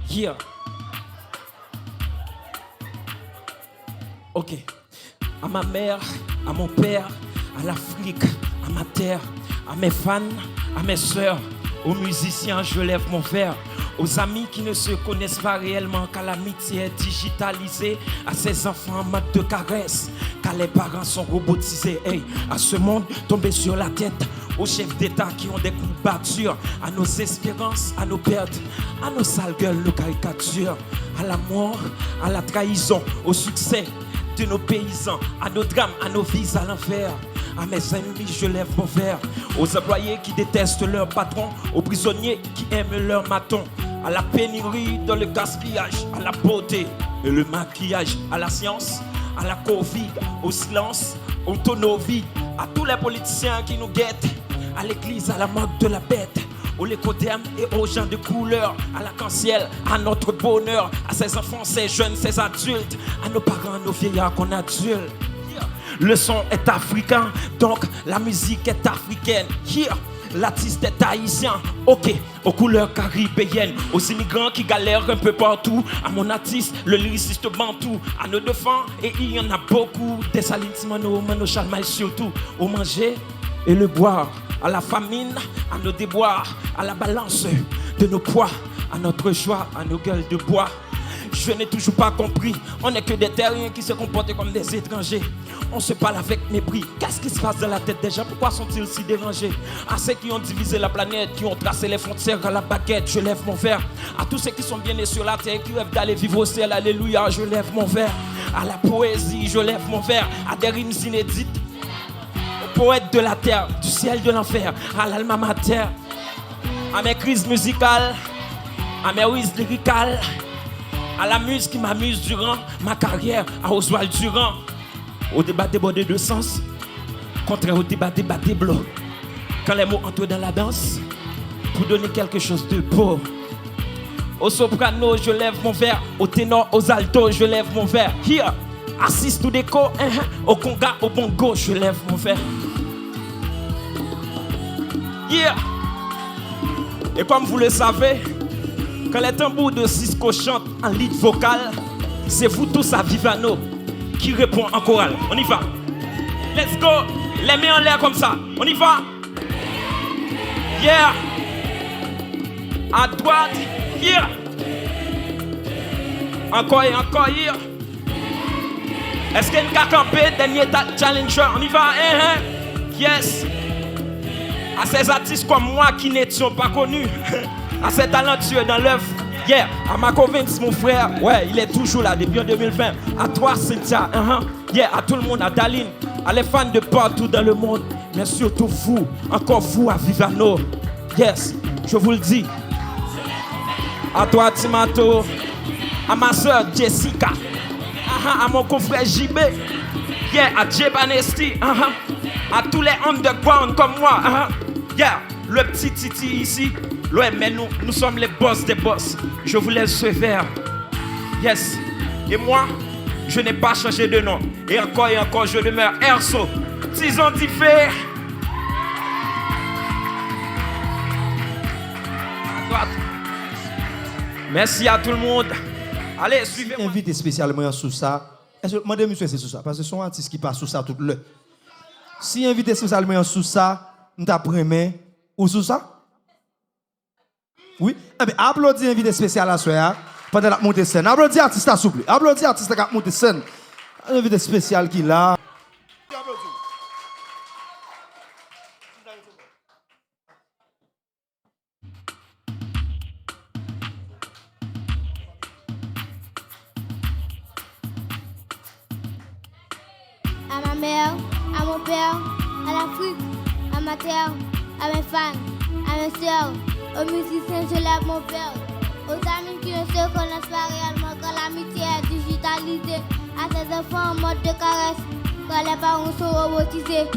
Yeah. Ok. À ma mère, à mon père, à l'Afrique, à ma terre, à mes fans, à mes sœurs, aux musiciens, je lève mon verre. aux amis qui ne se connaissent pas réellement, car l'amitié est digitalisée, à ces enfants en mode de caresse, car les parents sont robotisés. Hey, à ce monde tombé sur la tête, aux chefs d'État qui ont des courbatures, à nos espérances, à nos pertes, à nos sales gueules, nos caricatures, à la mort, à la trahison, au succès de nos paysans, à nos drames, à nos vies à l'enfer. À mes ennemis, je lève mon verre. Aux employés qui détestent leur patron, aux prisonniers qui aiment leur maton, à la pénurie dans le gaspillage, à la beauté et le maquillage, à la science, à la Covid, au silence, aux tonneaux vides, à tous les politiciens qui nous guettent, à l'église, à la mode de la bête, aux lécodermes et aux gens de couleur, à l'arc-en-ciel, à notre bonheur, à ces enfants, ces jeunes, ces adultes, à nos parents, nos vieillards qu'on adulte. Le son est africain, donc la musique est africaine. Here, l'artiste est haïtien, ok, aux couleurs caribéennes, aux immigrants qui galèrent un peu partout, à mon artiste, le lyriciste bantou, à nos défunts, et il y en a beaucoup, des salines, Mano Chalmaï surtout, au manger et le boire, à la famine, à nos déboires, à la balance de nos poids, à notre joie, à nos gueules de bois. Je n'ai toujours pas compris, on n'est que des terriens qui se comportent comme des étrangers. On se parle avec mépris. Qu'est-ce qui se passe dans la tête des gens? Pourquoi sont-ils si dérangés? À ceux qui ont divisé la planète, qui ont tracé les frontières à la baguette, je lève mon verre. À tous ceux qui sont bien nés sur la terre, qui rêvent d'aller vivre au ciel, alléluia, je lève mon verre. À la poésie, je lève mon verre. À des rimes inédites, aux poètes de la terre, du ciel, de l'enfer, à l'alma mater, à mes crises musicales, à mes whiz lyricales, à la muse qui m'amuse durant ma carrière, à Oswald Durand, au débat débordé de sens, contraire au débat blanc. Quand les mots entrent dans la danse, pour donner quelque chose de beau. Au soprano, je lève mon verre. Au ténor, aux altos, je lève mon verre. Here, assiste tout déco, au conga, au bongo, je lève mon verre. Here. Et comme vous le savez, quand les tambours de Cisco chantent en lead vocal, c'est vous tous à Vivano qui répond en chorale. On y va. Let's go. Les mains en l'air comme ça. On y va. Yeah. À droite. Yeah. Encore et encore. Yeah. Est-ce qu'il y a une cacampé, dernier challenger? On y va. Yes. À ces artistes comme moi qui n'étions pas connus. À ces talentueux dans l'œuvre, yeah, à Marco Vince, mon frère, ouais, il est toujours là depuis en 2020. À toi, Cynthia, yeah, à tout le monde, à Daline, à les fans de partout dans le monde, mais surtout vous, encore vous à Vivano, yes, je vous le dis. À toi, Timato, à ma soeur Jessica, à mon confrère JB, yeah, à Jay Banesti, à tous les underground comme moi, yeah, le petit Titi ici. Ouais, mais nous sommes les boss des boss. Je vous laisse ce verre. Yes. Et moi, je n'ai pas changé de nom. Et encore, je demeure Erso. 10 ans d'Ifé. Merci à tout le monde. Allez, suivez-moi. Invité spécialement sous ça. Est-ce que madame monsieur c'est sous ça? Parce que son artiste qui passe sous ça tout le. Si invité spécialement sous ça, nous t'apprenons ou sous ça? Oui, eh bien, applaudis l'invité spécial à soir pendant la montée de scène. Applaudis l'artiste, s'il vous plaît. Applaudis l'artiste qui a monté de scène. L'invité spécial qui est là. À ma mère, à mon père, à l'Afrique, à ma terre, à mes fans, à mes soeurs. Aux musiciens, je lève mon verre. Aux amis qui ne se connaissent pas réellement, quand l'amitié est digitalisée. À ces enfants en mode de caresse, quand les parents sont robotisés.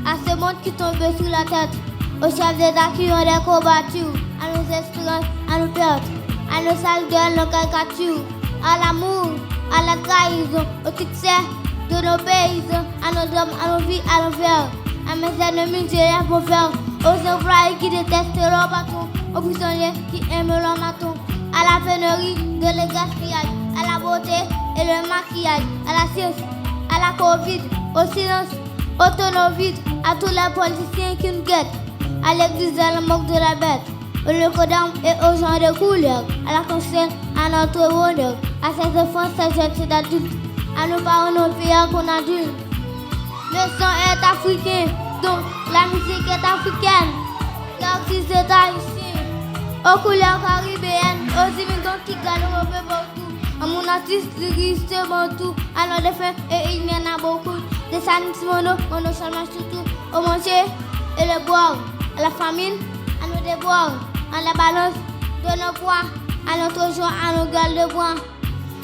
À ce monde qui tombe sur la tête. Aux chefs d'État qui ont des combattures. À nos espérances, à nos pertes. À nos sales gueules, nos caricatures. À l'amour, à la trahison. Au succès de nos paysans. À nos hommes, à nos vies, à l'envers. À mes ennemis, je lève mon verre. Aux employés qui détestent leur patron. Aux prisonniers qui aiment leur maton, à la pénurie de le gaspillage, à la beauté et le maquillage, à la science, à la Covid, au silence, au tonneau vide, à tous les politiciens qui nous guettent, à l'église, à la moque de la bête, aux locaux d'armes et aux gens de couleur, à la conscience, à notre bonheur, à ces enfants, ces jeunes, ces adultes, à nos parents, nos pères qu'on adulte. Le son est africain, donc la musique est africaine. L'artiste est haïtien, aux couleurs caribéennes, aux immigrants qui gagnent un peu partout. À mon artiste lyrique tout, à nos défunts, et il y en a beaucoup. Des sanitaires, mono seulement surtout, au manger et le boire, à la famine, à nos déboires, à la balance de nos poids, à notre joie, à nos gueules de bois.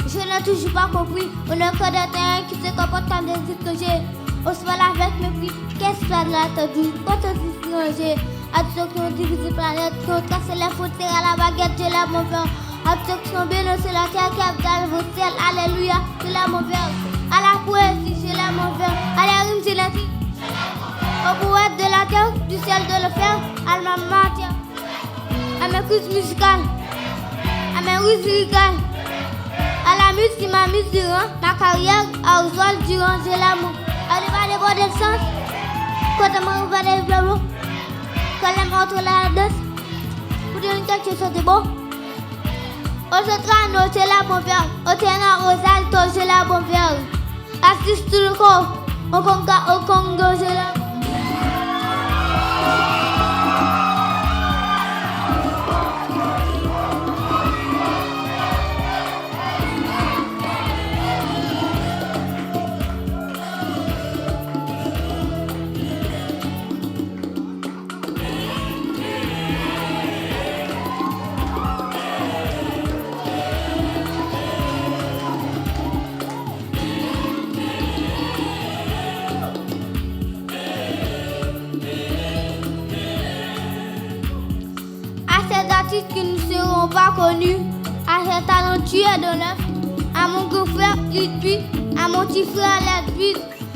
Je n'ai toujours pas compris, on est que des terrains qui se comportent comme des étrangers. On se parle avec mépris, qu'est-ce que ça de l'attendu, quand on s'est étranger. À tous ceux qui ont divisé la planète, qui ont cassé les frontières à la baguette, je lève mon verre. À tous ceux qui sont bénis sur la terre, capitale, vos ciels, alléluia, je lève mon verre. À la poésie, je lève mon verre. À la rime, je lève. Au poète de la terre, du ciel de l'enfer, à ma matière. À mes coups musicales, à mes ruses lyricales. À la musique, ma mise durant ma carrière, à Oswald durant j'ai l'amour. À débat des bords de sens, quand on m'a ouvert les blablos, quand l'aime entre la danse, pour dire quelque chose de beau. Au soprano, c'est la bonne verre, au ténor, aux altos, c'est la bonne verre. Assiste tout le corps, au Congo, c'est la qui ne seront pas connus, à ces talentueux de neuf, à mon grand frère Lidby, à mon petit frère Ledby,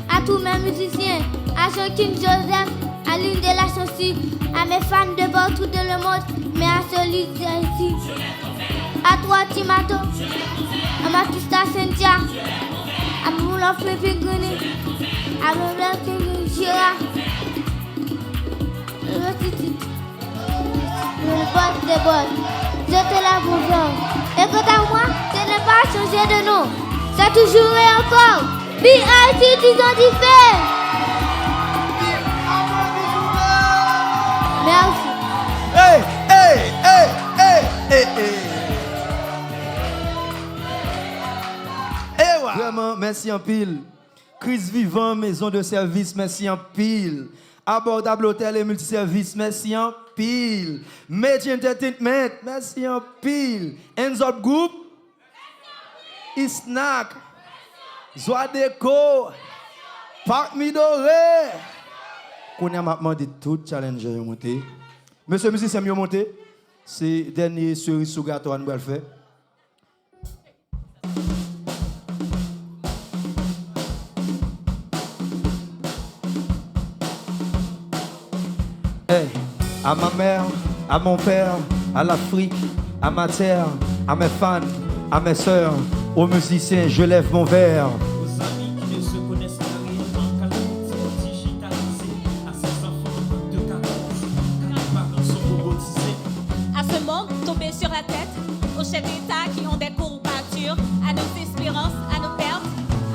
à tous mes musiciens, à Jean-Kin Joseph, à l'une de la chanson, à mes fans de partout dans le monde, mais à celui d'ici. À toi Timato, à ma Kista Cynthia, à mon enfant Pigoni, à mon frère Gira, le boss des boss, je te la confiance. Et quant à moi, je n'ai pas changé de nom. C'est toujours et encore. B.I.C. identifié. Merci. Hey, hey, hey, hey, hey, hey. Vraiment, merci en pile. Chris Vivant, maison de service, merci en pile. Abordable hôtel et multiservice, merci en pile. Media Entertainment, merci en pile. Hands Up Group, Snack, Zoadeco, Parc Midoré. Qu'on a maintenant de tout challenger monté. Monsieur musicien mieux monté. C'est dernier cerise sous gâteau à nous le faire. Hey, à ma mère, à mon père, à l'Afrique, à ma terre, à mes fans, à mes sœurs, aux musiciens, je lève mon verre. Aux amis qui ne se connaissent pas réellement, qu'à la digitalisée, à ces enfants de carence, car les parents sont robotisés. À ce monde tombé sur la tête, aux chefs d'État qui ont des courbatures, à nos espérances, à nos pertes,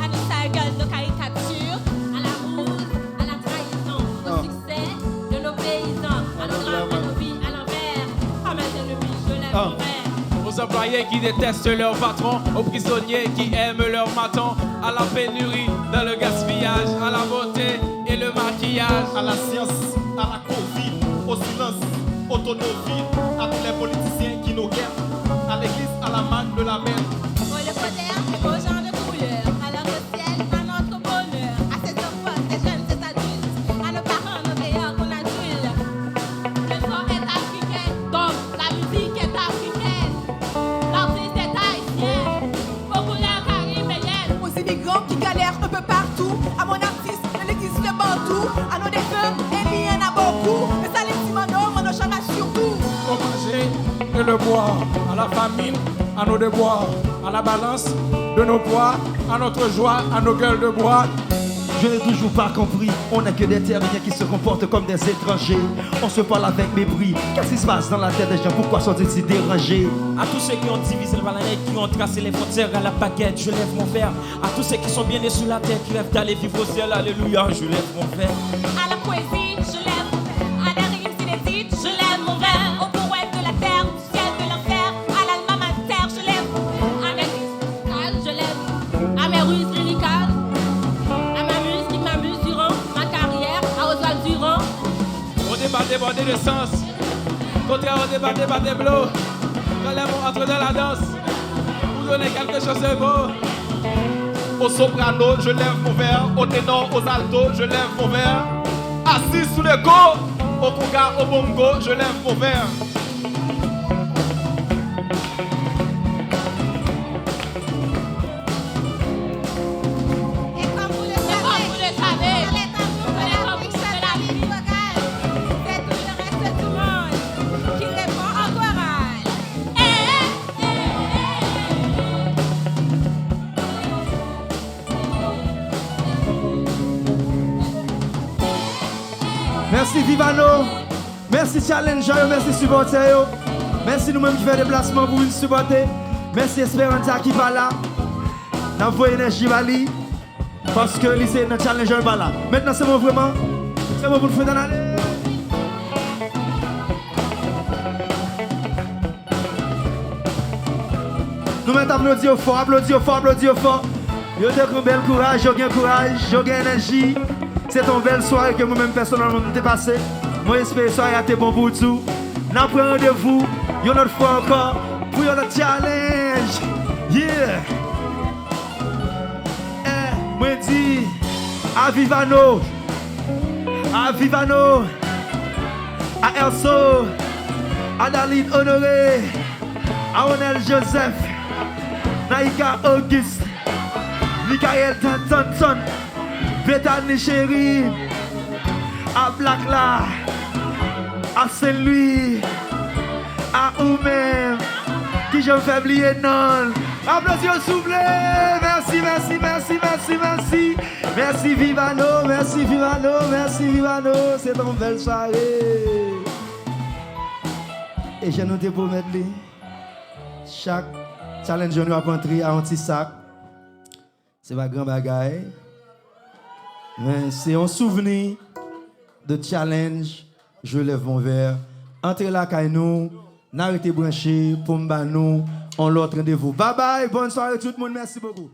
à nos sales nos caricatures, à la ruse, à la trahison, au succès de nos paysans, à nos drames, à nos vies, à l'envers, à mes ennemis, je lève mon verre. Aux employés qui détestent leur patron, aux prisonniers qui aiment leur maton, à la pénurie, dans le gaspillage, à la beauté et le maquillage, à la science, à la Covid, au silence, au tonneau-vide, à tous les politiciens qui nous guettent, à l'église, à la manne de la mer. Au le poder, aux gens de couleur, alors au ciel, à notre bonheur, à ces enfants, ces jeunes, ces adultes, à nos parents, nos meilleurs qu'on adulte. Le son est africain, donc la musique est africaine. L'artiste est haïtien, aux couleurs caribéennes. Aux immigrants qui galèrent un peu partout, à mon artiste, de l'église le bantou, à nos défunts, il y en a beaucoup, mais ça les Simano, mon chana surtout. Au manger et le boire, à la famine, à nos devoirs, à la balance de nos poids, à notre joie, à nos gueules de bois. Je n'ai toujours pas compris. On n'est que des terriens qui se comportent comme des étrangers. On se parle avec mépris. Qu'est-ce qui se passe dans la tête des gens? Pourquoi sont-ils si dérangés? À tous ceux qui ont divisé le planète, qui ont tracé les frontières à la baguette, je lève mon verre. À tous ceux qui sont bien nés sur la terre, qui rêvent d'aller vivre au ciel, alléluia, je lève mon verre. À la poésie, je lève mon verre. À des rimes inédites, je lève mon verre. Aux poètes de la terre, du ciel, de l'enfer. À l'alma mater, je lève mon verre. À mes musicales, je lève. À mes ruses lyricales. À ma muse qui m'amuse durant ma carrière. À Oswald Durand. Au débat débordé de sens, contraire au débat débordé bleu. Quand les mots entrent dans la danse, vous donnez quelque chose de beau. Au soprano, je lève mon verre. Au ténor, aux altos, je lève mon verre. Assis sous le go, au conga, au bongo, je lève mon verre. Et comme vous le savez, dans les tambours de l'Afrique, c'est la vie vocale. C'est tout le reste du monde qui répond en chorale. Merci Vivano, merci Challenger, merci supporter, merci nous-mêmes qui faisons des déplacements pour nous supporter, merci Esperanza qui va là, dans vos énergies Bali, parce que lycée notre Challenger va là. Maintenant c'est bon vraiment, c'est bon pour nous faire dans l'aller. Nous mettons applaudir fort, applaudir fort, applaudir fort. Yo te un bel courage, yo gain courage, yo gain énergie. C'est une belle soirée que moi-même personnellement m'ai passé. Moi j'espère que la soirée a été bon pour tout. Nous prenons rendez-vous une autre fois encore pour notre challenge. Yeah! Moi dis à Vivano, à Elso, à Daline Honoré, à Onel Joseph, Naïka Auguste, Michael Tanton, Bethany Chéri, à Blackla, à Saint-Louis, à vous-même, qui je fais oublier non. Applaudissements s'il vous plaît. Merci, merci, merci, merci, merci. Merci Vivano, merci Vivano, merci Vivano. C'est une belle soirée. Et j'ai noté pour mettre chaque challenge nous a rencontré à un petit sac. C'est pas grand bagaille. Mais c'est un souvenir de challenge. Je lève mon verre. Entrez là, nous, n'arrêtez branché pour nous, on l'autre rendez-vous. Bye bye, bonne soirée tout le monde, merci beaucoup.